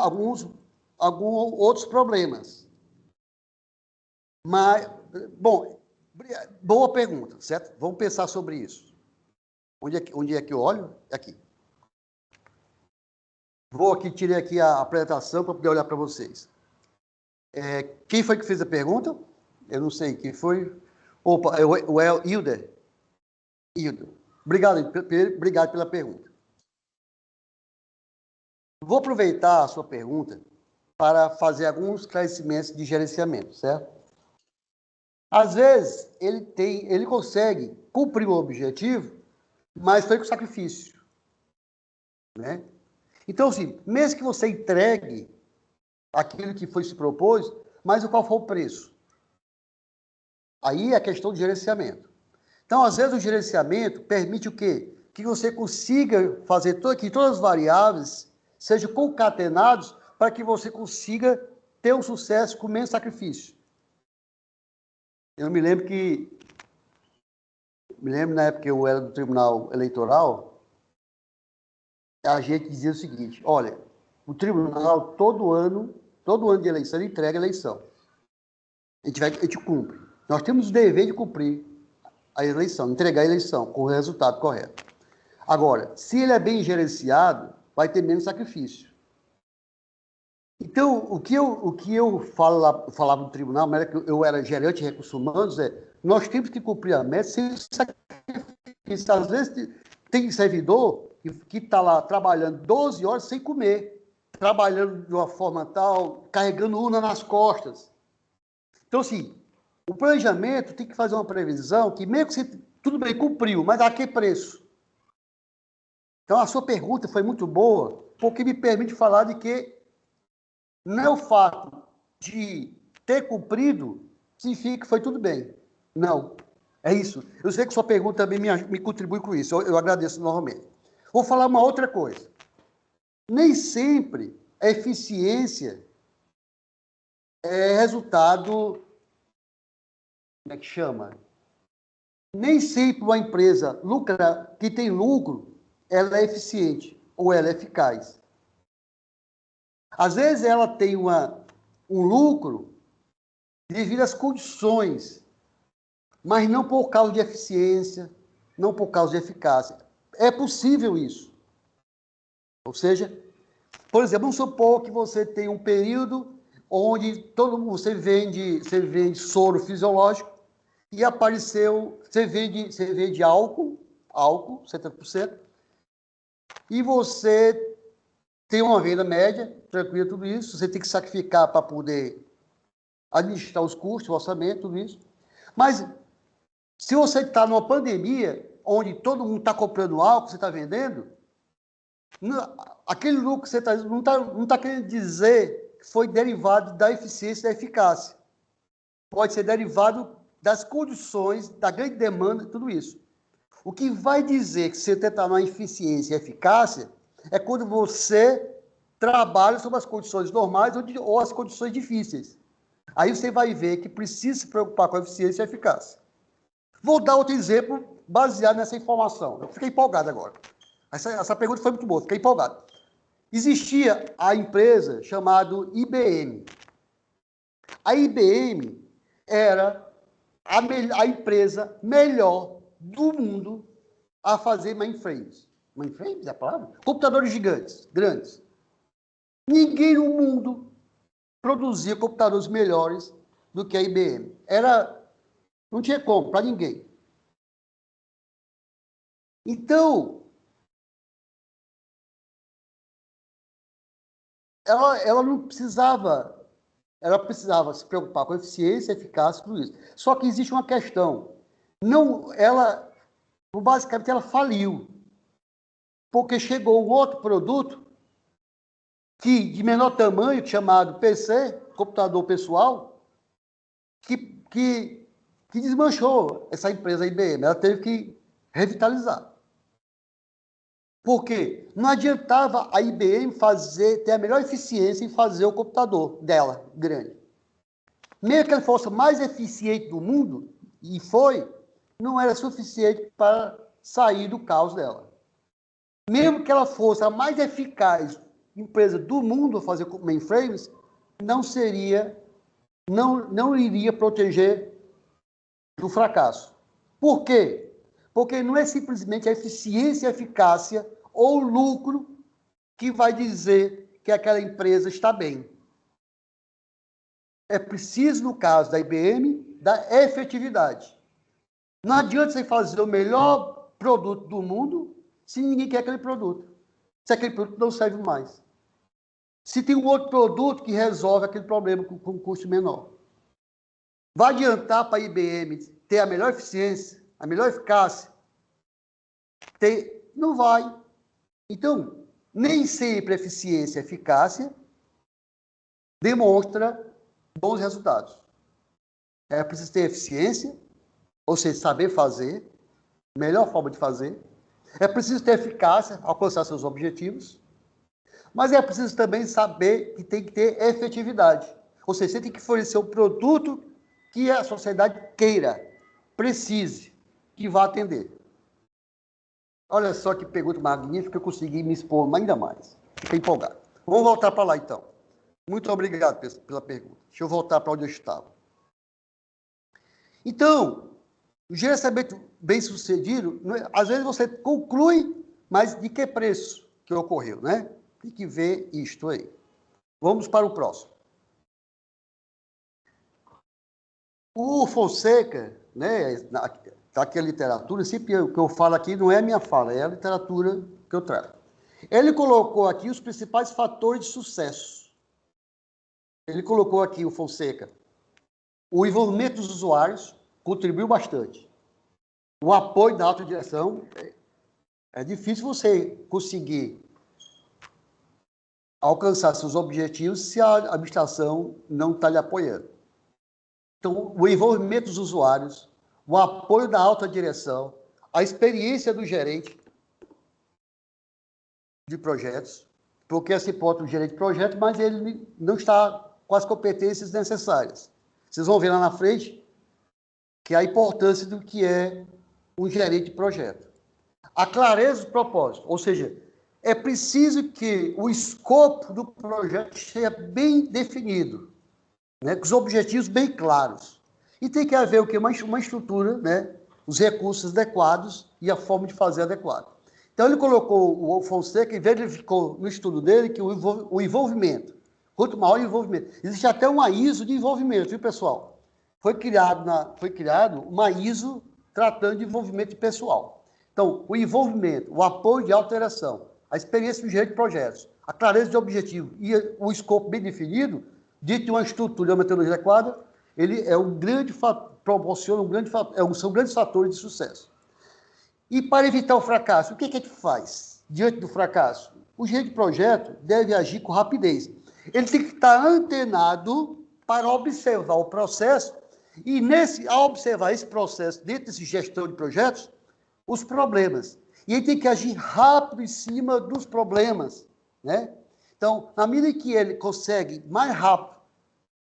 A: outros problemas. Mas, bom, boa pergunta, certo? Vamos pensar sobre isso. Onde é que eu olho? Aqui. Tirei aqui a apresentação para poder olhar para vocês. Quem foi que fez a pergunta? Eu não sei quem foi. Opa, o Hilder. Hilder. Obrigado pela pergunta. Vou aproveitar a sua pergunta para fazer alguns esclarecimentos de gerenciamento, certo? Às vezes, ele consegue cumprir o objetivo, mas foi com sacrifício, né? Então, assim, mesmo que você entregue aquilo que foi se propôs, mas qual foi o preço? Aí é a questão de gerenciamento. Então, às vezes, o gerenciamento permite o quê? Que você consiga fazer que todas as variáveis sejam concatenadas para que você consiga ter um sucesso com menos sacrifício. Eu me lembro que me lembro na época que eu era do Tribunal Eleitoral, a gente dizia o seguinte, olha, o tribunal, todo ano de eleição, ele entrega a eleição. A gente cumpre. Nós temos o dever de cumprir a eleição, entregar a eleição com o resultado correto. Agora, se ele é bem gerenciado, vai ter menos sacrifício. Então, o que eu falava no tribunal, na época que eu era gerente de recursos humanos, nós temos que cumprir a meta sem sacrifício. Às vezes tem servidor que está lá trabalhando 12 horas sem comer, trabalhando de uma forma tal, carregando urna nas costas. Então, assim, o planejamento tem que fazer uma previsão que, mesmo que você, tudo bem, cumpriu, mas a que preço? Então, a sua pergunta foi muito boa, porque me permite falar de que não é o fato de ter cumprido significa que foi tudo bem. Não, é isso. Eu sei que sua pergunta também me contribui com isso, eu agradeço novamente. Vou falar uma outra coisa. Nem sempre a eficiência é resultado, como é que chama? Nem sempre uma empresa que tem lucro, ela é eficiente ou ela é eficaz. Às vezes ela tem um lucro devido às condições, mas não por causa de eficiência, não por causa de eficácia. É possível isso. Ou seja, por exemplo, vamos supor que você tem um período onde você vende soro fisiológico e apareceu, você vende álcool, 70%, e você tem uma venda média, tranquilo, tudo isso, você tem que sacrificar para poder administrar os custos, o orçamento, tudo isso. Mas se você está numa pandemia, onde todo mundo está comprando álcool, você está vendendo, aquele lucro que você está não está querendo dizer que foi derivado da eficiência e da eficácia. Pode ser derivado das condições, da grande demanda, tudo isso. O que vai dizer que você está numa eficiência e eficácia é quando você trabalha sobre as condições normais ou as condições difíceis. Aí você vai ver que precisa se preocupar com a eficiência e a eficácia. Vou dar outro exemplo baseado nessa informação. Eu fiquei empolgado agora. Essa pergunta foi muito boa, fiquei empolgado. Existia a empresa chamada IBM. A IBM era a empresa melhor do mundo a fazer mainframes. Mainframes é a palavra? Computadores gigantes, grandes. Ninguém no mundo produzia computadores melhores do que a IBM. Não tinha como, para ninguém. Então, ela não precisava, ela precisava se preocupar com eficiência, eficácia, tudo isso. Só que existe uma questão. Basicamente, ela faliu. Porque chegou um outro produto de menor tamanho, chamado PC, computador pessoal, que desmanchou essa empresa IBM. Ela teve que revitalizar. Por quê? Não adiantava a IBM ter a melhor eficiência em fazer o computador dela, grande. Mesmo que ela fosse a mais eficiente do mundo, e não era suficiente para sair do caos dela. Mesmo que ela fosse a mais eficaz empresa do mundo a fazer mainframes, não iria proteger do fracasso. Por quê? Porque não é simplesmente a eficiência e a eficácia ou o lucro que vai dizer que aquela empresa está bem. É preciso, no caso da IBM, da efetividade. Não adianta você fazer o melhor produto do mundo se ninguém quer aquele produto. Se aquele produto não serve mais. Se tem um outro produto que resolve aquele problema com um custo menor. Vai adiantar para a IBM ter a melhor eficiência, a melhor eficácia? Não vai. Então, nem sempre eficiência e eficácia demonstra bons resultados. É preciso ter eficiência, ou seja, saber fazer, melhor forma de fazer. É preciso ter eficácia, alcançar seus objetivos. Mas é preciso também saber que tem que ter efetividade. Ou seja, você tem que fornecer um produto que a sociedade queira, precise, que vai atender. Olha só que pergunta magnífica, eu consegui me expor ainda mais. Fiquei empolgado. Vamos voltar para lá, então. Muito obrigado pela pergunta. Deixa eu voltar para onde eu estava. Então, o gerenciamento bem-sucedido, às vezes você conclui, mas de que preço que ocorreu, né? Tem que ver isto aí. Vamos para o próximo. O Fonseca, né, daquela literatura, sempre o que eu falo aqui não é a minha fala, é a literatura que eu trago. Ele colocou aqui os principais fatores de sucesso. Ele colocou aqui, o Fonseca, o envolvimento dos usuários contribuiu bastante. O apoio da autodireção, é difícil você conseguir alcançar seus objetivos se a administração não está lhe apoiando. Então, o envolvimento dos usuários, o apoio da alta direção, a experiência do gerente de projetos, porque se pode o gerente de projeto, mas ele não está com as competências necessárias. Vocês vão ver lá na frente que a importância do que é um gerente de projeto. A clareza do propósito, ou seja, é preciso que o escopo do projeto seja bem definido, né, com os objetivos bem claros. E tem que haver o quê? Uma estrutura, né, os recursos adequados e a forma de fazer adequada. Então, ele colocou o Fonseca e verificou no estudo dele que o envolvimento, quanto maior o envolvimento, existe até uma ISO de envolvimento, viu, pessoal? Foi criado uma ISO tratando de envolvimento pessoal. Então, o envolvimento, o apoio de alteração, a experiência do gerente de projetos, a clareza de objetivo e o escopo bem definido, dentro de uma estrutura e uma metodologia adequada, ele é um grande fator, proporciona são grandes fatores de sucesso. E para evitar o fracasso, o que a gente faz diante do fracasso? O gerente de projeto deve agir com rapidez. Ele tem que estar antenado para observar o processo e, ao observar esse processo dentro desse gestão de projetos, os problemas. E ele tem que agir rápido em cima dos problemas, né? Então, na medida que ele consegue mais rápido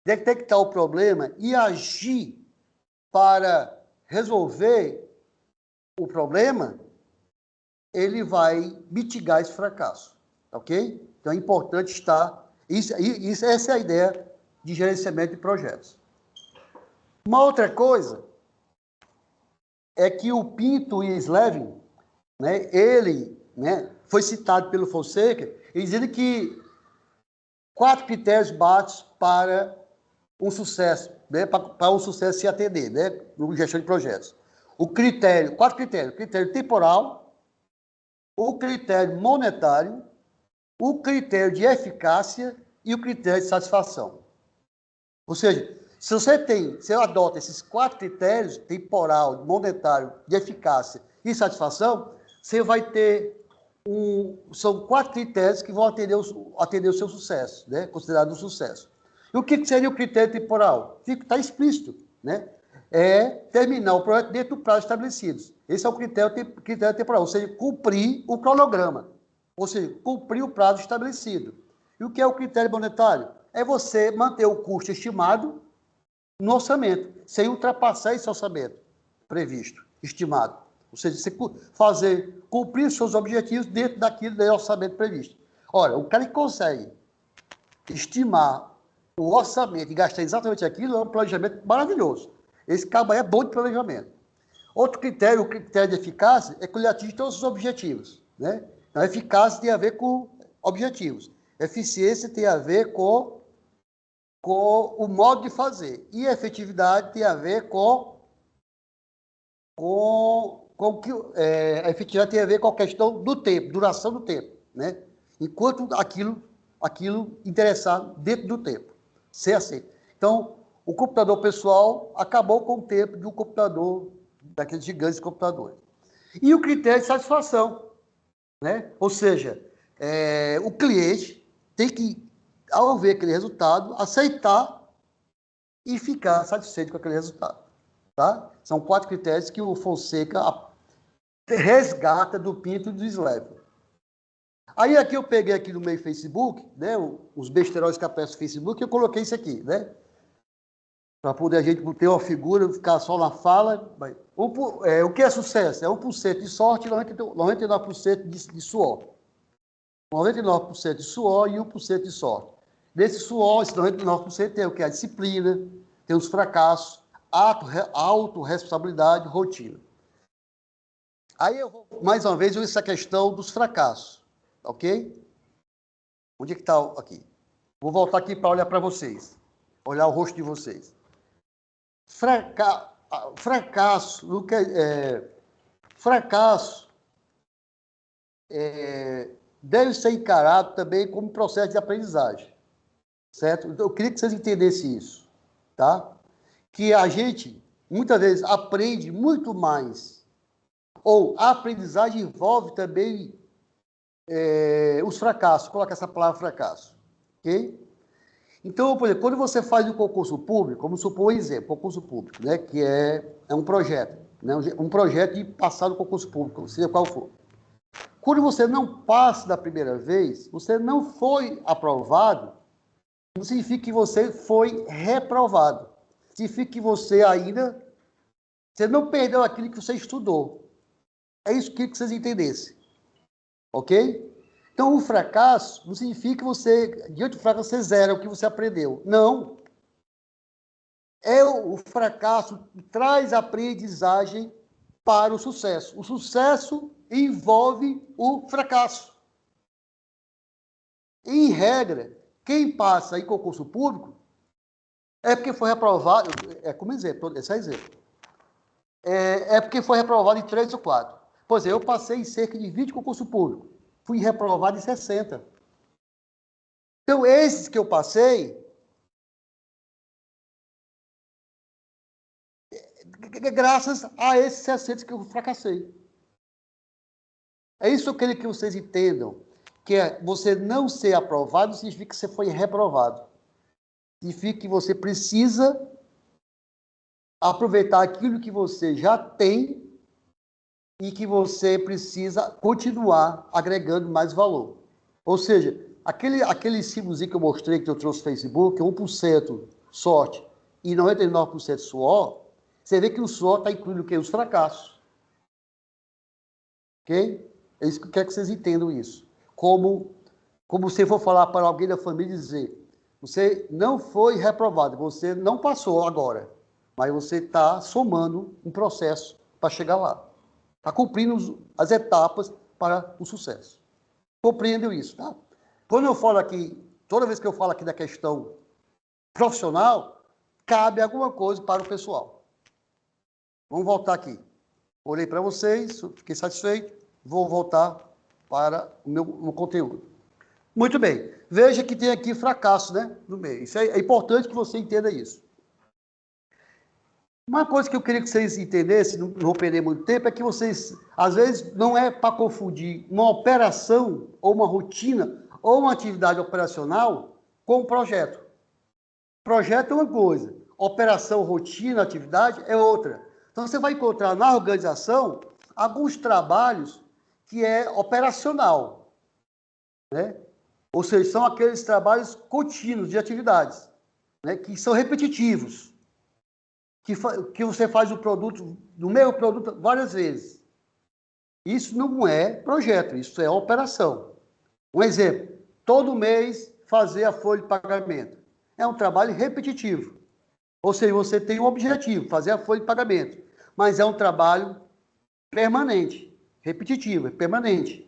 A: detectar o problema e agir para resolver o problema, ele vai mitigar esse fracasso, ok? Então, é importante estar... essa é a ideia de gerenciamento de projetos. Uma outra coisa é que o Pinto e Slevin, né, ele, né, foi citado pelo Fonseca, dizendo que 4 critérios básicos para um sucesso, né, para um sucesso se atender, né, no gestão de projetos. 4 critérios: o critério temporal, o critério monetário, o critério de eficácia e o critério de satisfação. Ou seja, se você adota esses 4 critérios, temporal, monetário, de eficácia e satisfação, você vai ter são 4 critérios que vão atender o seu sucesso, né? Considerado um sucesso. E o que seria o critério temporal? Está explícito, né? É terminar o projeto dentro do prazo estabelecido. Esse é o critério temporal, ou seja, cumprir o cronograma, ou seja, cumprir o prazo estabelecido. E o que é o critério monetário? É você manter o custo estimado no orçamento, sem ultrapassar esse orçamento previsto, estimado. Ou seja, você cumprir os seus objetivos dentro daquilo do orçamento previsto. Ora, o cara que consegue estimar o orçamento e gastar exatamente aquilo é um planejamento maravilhoso. Esse cabo aí é bom de planejamento. Outro critério, o critério de eficácia, é que ele atinge todos os objetivos, né? Então, eficácia tem a ver com objetivos. Eficiência tem a ver com o modo de fazer. E a efetividade tem a ver a efetividade tem a ver com a questão do tempo, duração do tempo, né? Enquanto aquilo interessar dentro do tempo, ser aceito. Então, o computador pessoal acabou com o tempo de um computador, daqueles gigantes de computadores. E o critério de satisfação, né? Ou seja, o cliente tem que, ao ver aquele resultado, aceitar e ficar satisfeito com aquele resultado. Tá? São 4 critérios que o Fonseca resgata do Pinto e do Slevin. Aí aqui eu peguei aqui no meio Facebook, né, os besteiróis que aparecem no Facebook, e eu coloquei isso aqui, né? para poder a gente ter uma figura, ficar só na fala. O que é sucesso? É 1% de sorte e 99% de suor. 99% de suor e 1% de sorte. Nesse suor, esse 99% tem o que? A disciplina, tem os fracassos, autorresponsabilidade, rotina. Aí eu vou, mais uma vez, essa questão dos fracassos, ok? Onde é que está aqui? Vou voltar aqui para olhar para vocês, olhar o rosto de vocês. Fracasso deve ser encarado também como processo de aprendizagem, certo? Então, eu queria que vocês entendessem isso, tá? Que a gente, muitas vezes, aprende muito mais, ou a aprendizagem envolve também os fracassos, coloca essa palavra fracasso, ok? Então, por exemplo, quando você faz um concurso público, vamos supor um exemplo, concurso público, né, que é um projeto, né, um projeto de passar no concurso público, seja qual for. Quando você não passa da primeira vez, você não foi aprovado, não significa que você foi reprovado. Significa que você não perdeu aquilo que você estudou. É isso que eu queria que vocês entendessem. Ok? Então, o fracasso não significa que você, diante do fracasso, você zera o que você aprendeu. Não. O fracasso que traz aprendizagem para o sucesso. O sucesso envolve o fracasso. Em regra, quem passa em concurso público é porque foi reprovado, como exemplo, esse é exemplo. É porque foi reprovado em 3 ou 4. Por exemplo, eu passei em cerca de 20 concursos públicos. Fui reprovado em 60. Então, esses que eu passei, graças a esses 60 que eu fracassei. É isso que eu queria que vocês entendam, que você não ser aprovado significa que você foi reprovado. Significa que você precisa aproveitar aquilo que você já tem e que você precisa continuar agregando mais valor. Ou seja, aquele símbolozinho que eu mostrei, que eu trouxe no Facebook, 1% sorte e 99% suor, você vê que o suor está incluindo o quê? Os fracassos. Ok? É isso que eu quero que vocês entendam isso. Como você for falar para alguém da família e dizer, você não foi reprovado, você não passou agora, mas você está somando um processo para chegar lá. Está cumprindo as etapas para o sucesso. Compreendam isso, tá? Quando eu falo aqui, toda vez que eu falo aqui da questão profissional, cabe alguma coisa para o pessoal. Vamos voltar aqui. Olhei para vocês, fiquei satisfeito, vou voltar para o meu conteúdo. Muito bem. Veja que tem aqui fracasso, né, no meio. Isso é importante que você entenda isso. Uma coisa que eu queria que vocês entendessem, não vou perder muito tempo, é que vocês, às vezes, não é para confundir uma operação, ou uma rotina, ou uma atividade operacional com um projeto. Projeto é uma coisa, operação, rotina, atividade é outra. Então, você vai encontrar na organização alguns trabalhos que é operacional, né? Ou seja, são aqueles trabalhos contínuos de atividades, né? Que são repetitivos. Que você faz o mesmo produto várias vezes. Isso não é projeto, isso é operação. Um exemplo, todo mês fazer a folha de pagamento. É um trabalho repetitivo. Ou seja, você tem um objetivo, fazer a folha de pagamento. Mas é um trabalho permanente, repetitivo, é permanente.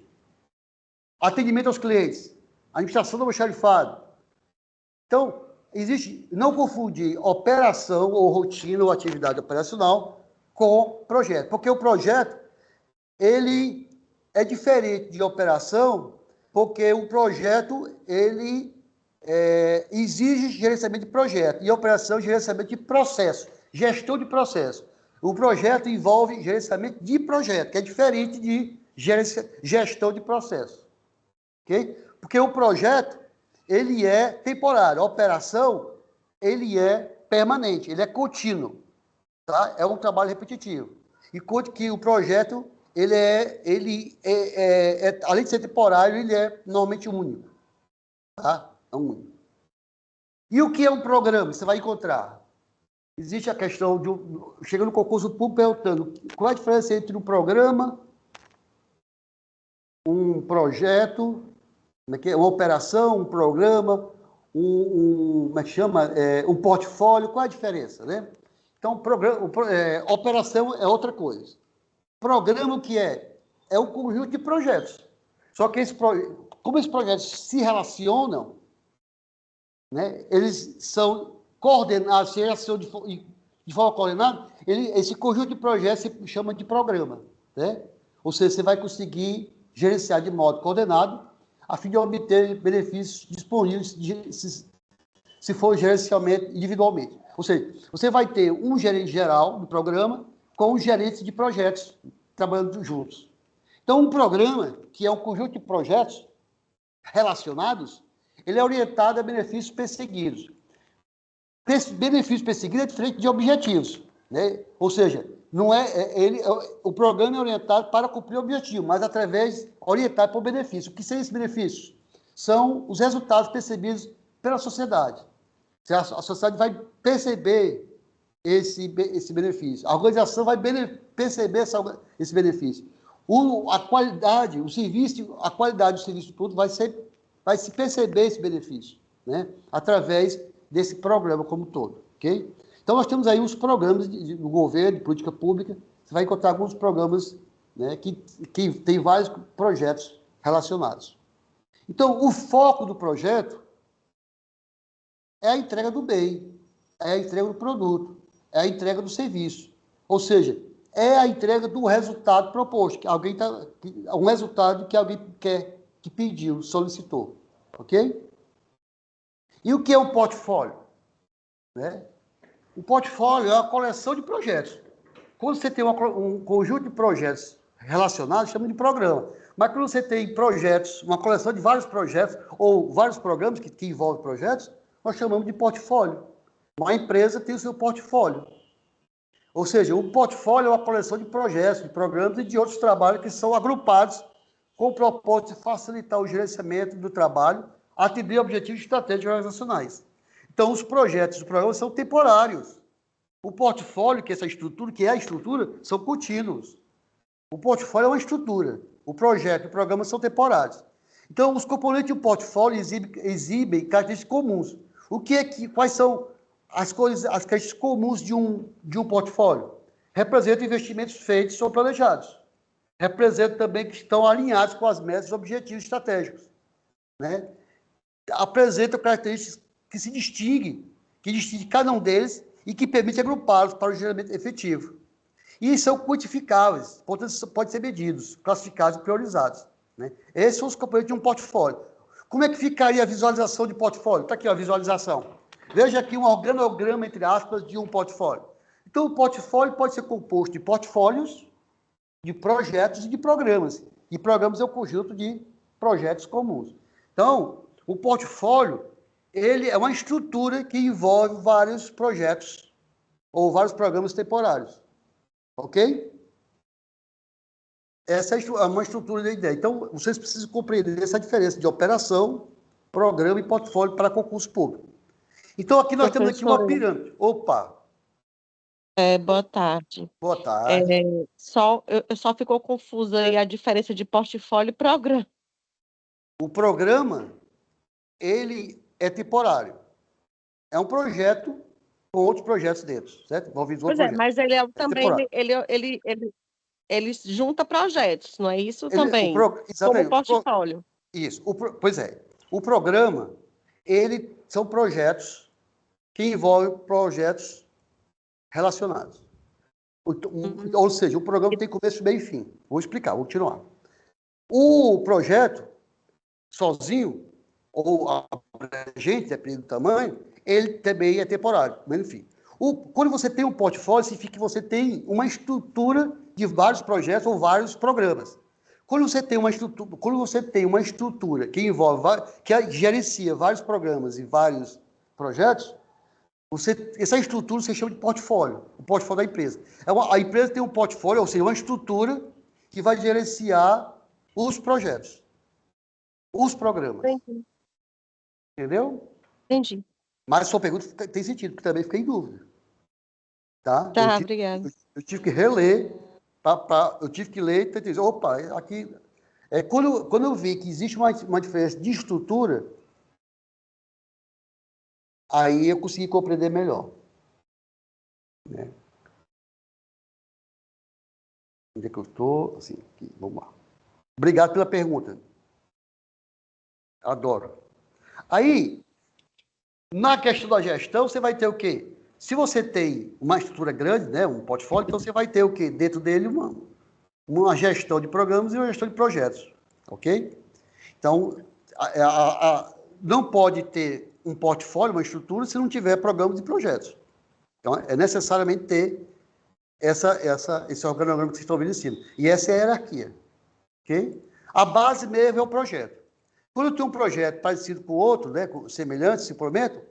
A: Atendimento aos clientes, administração do almoxarifado. Então, não confundir operação ou rotina ou atividade operacional com projeto. Porque o projeto, ele é diferente de operação, porque o projeto, ele exige gerenciamento de projeto. E operação, gerenciamento de processo, gestão de processo. O projeto envolve gerenciamento de projeto, que é diferente de gestão de processo. Ok? Porque o projeto, ele é temporário. A operação, ele é permanente, ele é contínuo. Tá? É um trabalho repetitivo. Enquanto que o projeto, além de ser temporário, ele é normalmente único. Tá? É único. E o que é um programa? Você vai encontrar existe a questão de... Chega no concurso público perguntando qual é a diferença entre um programa, um projeto, uma operação, um programa, como é que chama? Um portfólio, qual é a diferença, né? Então, operação é outra coisa. Programa, o que é? É um conjunto de projetos. Só que como esses projetos se relacionam, né, eles são coordenados, se relacionam de forma coordenada, esse conjunto de projetos se chama de programa, né? Ou seja, você vai conseguir gerenciar de modo coordenado, a fim de obter benefícios disponíveis se for gerenciamento individualmente. Ou seja, você vai ter um gerente geral do programa com os gerentes de projetos trabalhando juntos. Então, um programa, que é um conjunto de projetos relacionados, ele é orientado a benefícios perseguidos. Benefícios perseguidos é diferente de objetivos, né? Ou seja, não o programa é orientado para cumprir o objetivo, mas orientado por benefício. O que são esses benefícios? São os resultados percebidos pela sociedade. A sociedade vai perceber esse benefício. A organização vai perceber esse benefício. A qualidade do serviço público vai se perceber esse benefício, né? Através desse programa como um todo, ok? Então, nós temos aí os programas do governo, de política pública. Você vai encontrar alguns programas, né, que tem vários projetos relacionados. Então, o foco do projeto é a entrega do bem, é a entrega do produto, é a entrega do serviço. Ou seja, é a entrega do resultado proposto, um resultado que alguém quer, que pediu, solicitou, ok? E o que é um portfólio? Né? O portfólio é uma coleção de projetos. Quando você tem um conjunto de projetos relacionados, chama de programa. Mas quando você tem projetos, uma coleção de vários projetos, ou vários programas que envolvem projetos, nós chamamos de portfólio. Uma empresa tem o seu portfólio. Ou seja, o portfólio é uma coleção de projetos, de programas e de outros trabalhos que são agrupados com o propósito de facilitar o gerenciamento do trabalho, atender objetivos estratégicos organizacionais. Então, os projetos, os programas são temporários. O portfólio, que é a estrutura, são contínuos. O portfólio é uma estrutura. O projeto e o programa são temporários. Então, os componentes do portfólio exibem características comuns. Quais são as características comuns de um portfólio? Representa investimentos feitos ou planejados. Representa também que estão alinhados com as metas e objetivos estratégicos, né? Apresenta características que distinguem cada um deles e que permite agrupá-los para o gerenciamento efetivo. E são quantificáveis, portanto, podem ser medidos, classificados e priorizados, né? Esses são os componentes de um portfólio. Como é que ficaria a visualização de portfólio? Está aqui a visualização. Veja aqui um organograma, entre aspas, de um portfólio. Então, o portfólio pode ser composto de portfólios, de projetos e de programas. E programas é um conjunto de projetos comuns. Então, o portfólio, ele é uma estrutura que envolve vários projetos ou vários programas temporários. Ok? Essa é uma estrutura da ideia. Então, vocês precisam compreender essa diferença de operação, programa e portfólio para concurso público. Então, aqui nós temos aqui uma pirâmide. Opa!
F: Boa tarde.
A: Boa tarde.
F: Eu só ficou confusa aí a diferença de portfólio e programa.
A: O programa, ele é temporário. É um projeto com outros projetos dentro, certo?
F: Pois é, mas ele também, ele junta projetos, não é isso também? Como portfólio.
A: Isso. Pois é. O programa, são projetos que envolvem projetos relacionados. Ou seja, o programa tem começo, meio e fim. Vou explicar, vou continuar. O projeto, sozinho, ou abrangente, dependendo do tamanho, ele também é temporário, mas enfim. Quando você tem um portfólio, significa que você tem uma estrutura de vários projetos ou vários programas. Quando você tem uma estrutura que envolve, que gerencia vários programas e vários projetos, essa estrutura você chama de portfólio, o portfólio da empresa. A empresa tem um portfólio, ou seja, uma estrutura que vai gerenciar os projetos, os programas.
F: Entendi.
A: Entendeu?
F: Entendi.
A: Mas a sua pergunta tem sentido, porque também fiquei em dúvida. Tá?
F: Obrigada.
A: Eu tive que reler, eu tive que ler e dizer, opa, aqui... quando eu vi que existe uma diferença de estrutura, aí eu consegui compreender melhor. Né? Onde é que eu estou? Assim, aqui, vamos lá. Obrigado pela pergunta. Adoro. Aí, na questão da gestão, você vai ter o quê? Se você tem uma estrutura grande, né, um portfólio, então você vai ter o quê? Dentro dele uma gestão de programas e uma gestão de projetos. Ok? Então, não pode ter um portfólio, uma estrutura, se não tiver programas e projetos. Então, é necessariamente ter esse organograma que vocês estão vendo em cima. E essa é a hierarquia. Okay? A base mesmo é o projeto. Quando eu tenho um projeto parecido com o outro, né, semelhante, se prometo,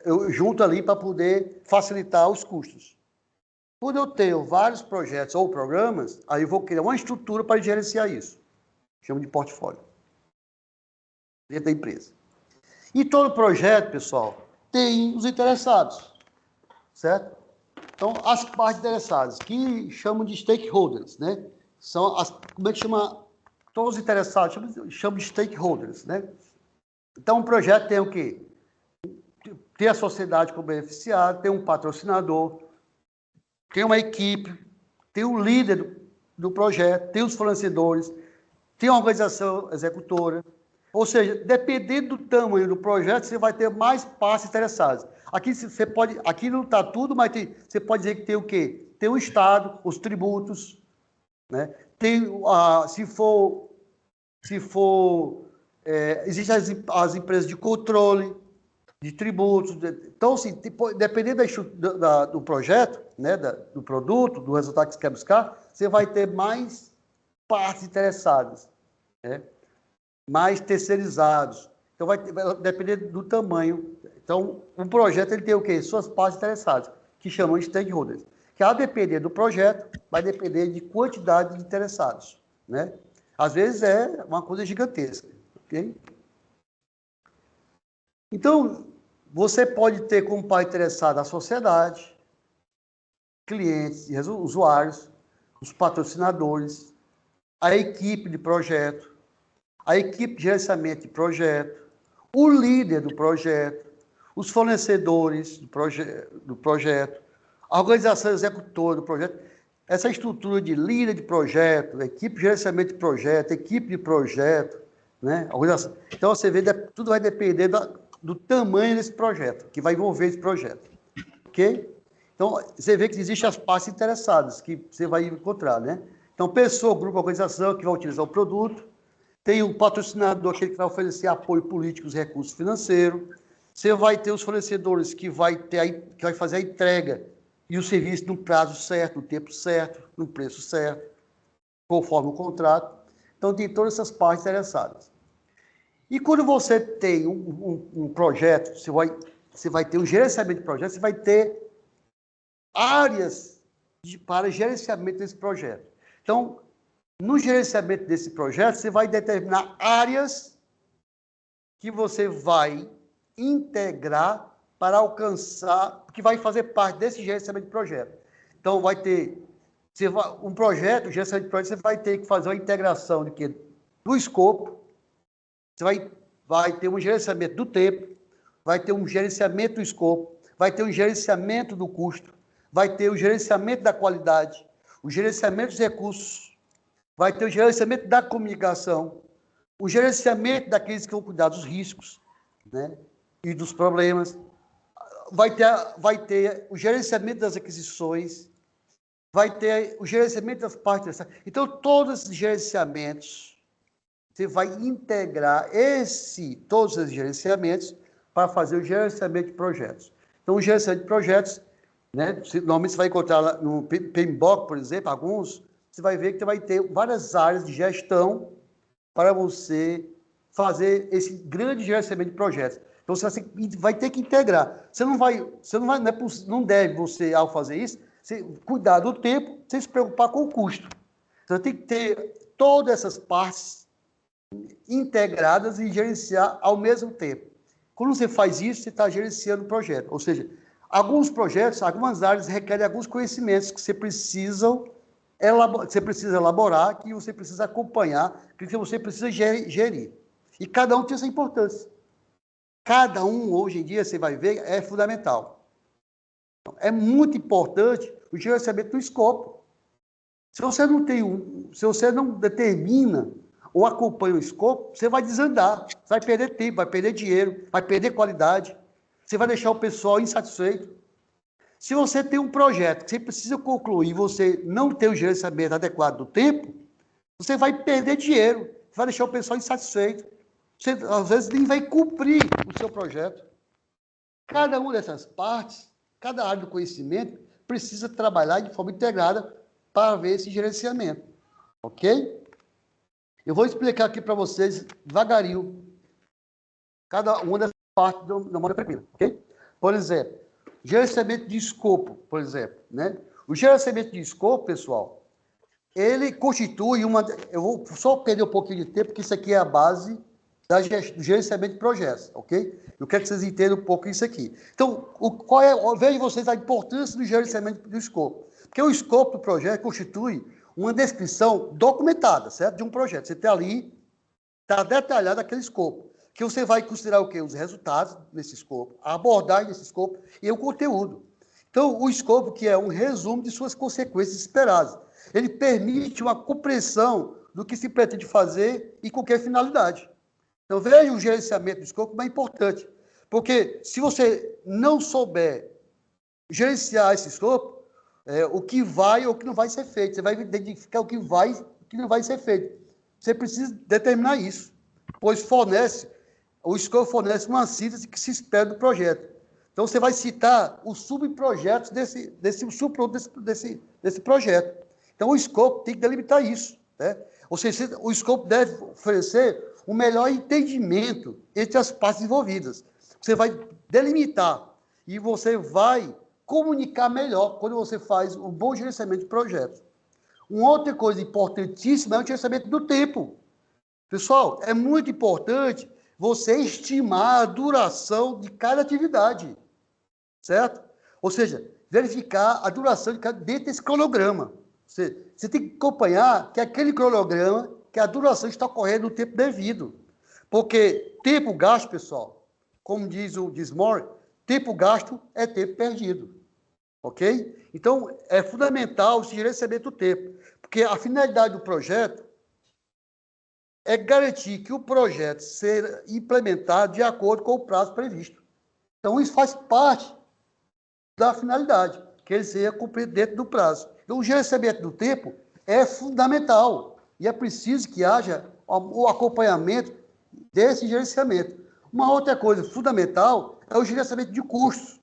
A: eu junto ali para poder facilitar os custos. Quando eu tenho vários projetos ou programas, aí eu vou criar uma estrutura para gerenciar isso. Chamo de portfólio. Dentro da empresa. E todo projeto, pessoal, tem os interessados. Certo? Então, as partes interessadas, que chamam de stakeholders, né? São como é que chama? Todos os interessados chamam de stakeholders, né? Então, um projeto tem o quê? Tem a sociedade como beneficiário, tem um patrocinador, tem uma equipe, tem o líder do projeto, tem os fornecedores, tem a organização executora. Ou seja, dependendo do tamanho do projeto, você vai ter mais partes interessadas. Aqui não está tudo, mas você pode dizer que tem o quê? Tem o Estado, os tributos, né? Tem, existem as empresas de controle de tributos. Então, assim, dependendo do projeto, né, do produto, do resultado que você quer buscar, você vai ter mais partes interessadas, né? Mais terceirizados. Então, vai depender do tamanho. Então, um projeto ele tem o quê? Suas partes interessadas, que chamam de stakeholders. Que, a depender do projeto, vai depender de quantidade de interessados. Né? Às vezes é uma coisa gigantesca. Okay? Então, você pode ter como parte interessada a sociedade, clientes e usuários, os patrocinadores, a equipe de projeto, a equipe de gerenciamento de projeto, o líder do projeto, os fornecedores do projeto, a organização executora do projeto. Essa estrutura de líder de projeto, equipe de gerenciamento de projeto, equipe de projeto, né? Então, você vê, tudo vai depender do tamanho desse projeto, que vai envolver esse projeto. Ok? Então, você vê que existem as partes interessadas, que você vai encontrar, né? Então, pessoa, grupo, organização, que vai utilizar o produto. Tem o patrocinador, aquele que vai oferecer apoio político e recursos financeiros. Você vai ter os fornecedores que vai fazer a entrega e o serviço no prazo certo, no tempo certo, no preço certo, conforme o contrato. Então, tem todas essas partes interessadas. E quando você tem um projeto, você vai ter um gerenciamento de projeto, você vai ter áreas para gerenciamento desse projeto. Então, no gerenciamento desse projeto, você vai determinar áreas que você vai integrar para alcançar, que vai fazer parte desse gerenciamento de projeto. Então, vai ter um projeto, gerenciamento de projeto, você vai ter que fazer uma integração do escopo, você vai ter um gerenciamento do tempo, vai ter um gerenciamento do escopo, vai ter um gerenciamento do custo, vai ter o gerenciamento da qualidade, o gerenciamento dos recursos, vai ter o gerenciamento da comunicação, o gerenciamento daqueles que vão cuidar dos riscos, né, e dos problemas, vai ter o gerenciamento das aquisições, vai ter o gerenciamento das partes. Então, todos esses gerenciamentos, você vai integrar todos esses gerenciamentos para fazer o gerenciamento de projetos. Então, o gerenciamento de projetos, né, normalmente você vai encontrar no PMBOK, por exemplo, alguns, você vai ver que você vai ter várias áreas de gestão para você fazer esse grande gerenciamento de projetos. Então, você vai ter que integrar. Não deve você, ao fazer isso, você cuidar do tempo sem se preocupar com o custo. Então, tem que ter todas essas partes integradas e gerenciar ao mesmo tempo. Quando você faz isso, você está gerenciando o projeto. Ou seja, Alguns projetos, algumas áreas requerem alguns conhecimentos que você precisa elaborar, que você precisa acompanhar, que você precisa gerir. E cada um tem essa importância. Cada um, hoje em dia, você vai ver, é fundamental. É muito importante o gerenciamento do escopo. Se você não determina ou acompanha o escopo, você vai desandar, você vai perder tempo, vai perder dinheiro, vai perder qualidade, você vai deixar o pessoal insatisfeito. Se você tem um projeto que você precisa concluir e você não tem o gerenciamento adequado do tempo, você vai perder dinheiro, você vai deixar o pessoal insatisfeito. Você, às vezes, nem vai cumprir o seu projeto. Cada uma dessas partes, cada área do conhecimento, precisa trabalhar de forma integrada para ver esse gerenciamento. Ok? Eu vou explicar aqui para vocês, devagarinho, cada uma dessas partes da maneira tranquila. Ok? Por exemplo, gerenciamento de escopo, por exemplo. Né? O gerenciamento de escopo, pessoal, ele constitui uma... Eu vou só perder um pouquinho de tempo, porque isso aqui é a base do gerenciamento de projetos, ok? Eu quero que vocês entendam um pouco isso aqui. Então, vejam vocês a importância do gerenciamento do escopo. Porque o escopo do projeto constitui uma descrição documentada, certo? De um projeto. Você tem ali, está detalhado aquele escopo. Que você vai considerar o quê? Os resultados nesse escopo, a abordagem desse escopo e o conteúdo. Então, o escopo, que é um resumo de suas consequências esperadas, ele permite uma compreensão do que se pretende fazer e com que finalidade. Então, veja o gerenciamento do escopo como é importante, porque se você não souber gerenciar esse escopo, o que vai ou o que não vai ser feito, você vai identificar o que vai e o que não vai ser feito. Você precisa determinar isso, pois o escopo fornece uma síntese que se espera do projeto. Então, você vai citar os subprojetos desse subproduto desse projeto. Então, o escopo tem que delimitar isso. Né? Ou seja, o escopo deve oferecer um melhor entendimento entre as partes envolvidas. Você vai delimitar e você vai comunicar melhor quando você faz um bom gerenciamento de projetos. Uma outra coisa importantíssima é o gerenciamento do tempo. Pessoal, é muito importante você estimar a duração de cada atividade, certo? Ou seja, verificar a duração de cada dentro desse cronograma. Você tem que acompanhar que aquele cronograma, que a duração está ocorrendo no tempo devido. Porque tempo gasto, pessoal, como diz o Dismore, tempo gasto é tempo perdido. Ok? Então, é fundamental esse gerenciamento do tempo. Porque a finalidade do projeto é garantir que o projeto seja implementado de acordo com o prazo previsto. Então, isso faz parte da finalidade, que ele seja cumprido dentro do prazo. Então, o gerenciamento do tempo é fundamental e é preciso que haja o acompanhamento desse gerenciamento. Uma outra coisa fundamental é o gerenciamento de custos.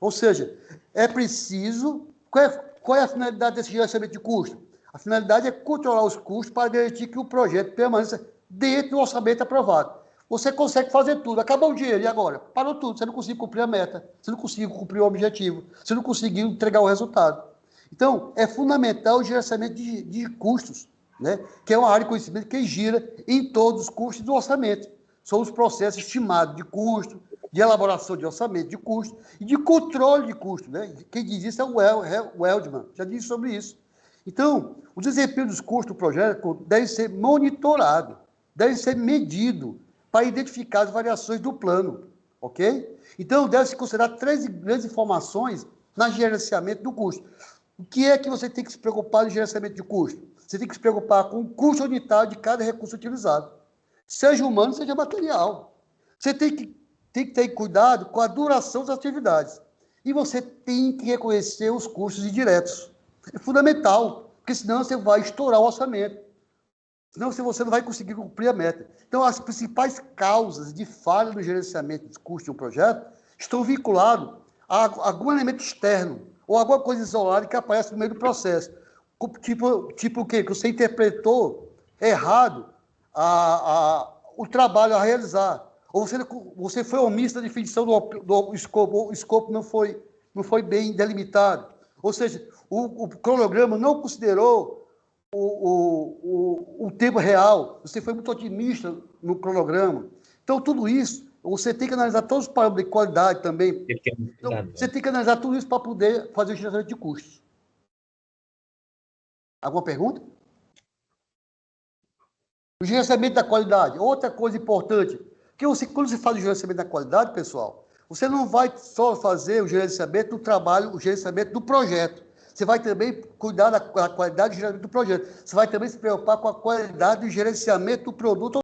A: Ou seja, é preciso... Qual é a finalidade desse gerenciamento de custos? A finalidade é controlar os custos para garantir que o projeto permaneça dentro do orçamento aprovado. Você consegue fazer tudo, acabou o dinheiro, e agora? Parou tudo, você não conseguiu cumprir a meta, você não conseguiu cumprir o objetivo, você não conseguiu entregar o resultado. Então, é fundamental o gerenciamento de custos, né? Que é uma área de conhecimento que gira em todos os custos do orçamento. São os processos estimados de custo, de elaboração de orçamento de custo e de controle de custo. Né? Quem diz isso é o Waldman, já disse sobre isso. Então, o desempenho dos custos do projeto deve ser monitorado, deve ser medido para identificar as variações do plano, ok? Então, deve-se considerar 3 grandes informações no gerenciamento do custo. O que é que você tem que se preocupar no gerenciamento de custo? Você tem que se preocupar com o custo unitário de cada recurso utilizado, seja humano, seja material. Você tem que ter cuidado com a duração das atividades. E você tem que reconhecer os custos indiretos. É fundamental, porque senão você vai estourar o orçamento. Senão você não vai conseguir cumprir a meta. Então, as principais causas de falha no gerenciamento de custos de um projeto estão vinculadas a algum elemento externo ou alguma coisa isolada que aparece no meio do processo. Tipo o quê? Que você interpretou errado o trabalho a realizar. Ou você foi omisso na definição do escopo, o escopo não foi bem delimitado. Ou seja, o cronograma não considerou o tempo real, você foi muito otimista no cronograma. Então, tudo isso você tem que analisar todos os parâmetros de qualidade também. Então, você tem que analisar tudo isso para poder fazer o gerenciamento de custos. Alguma pergunta? O gerenciamento da qualidade. Outra coisa importante, que quando você faz o gerenciamento da qualidade, pessoal, você não vai só fazer o gerenciamento do trabalho, o gerenciamento do projeto. Você vai também cuidar da qualidade do gerenciamento do projeto. Você vai também se preocupar com a qualidade do gerenciamento do produto.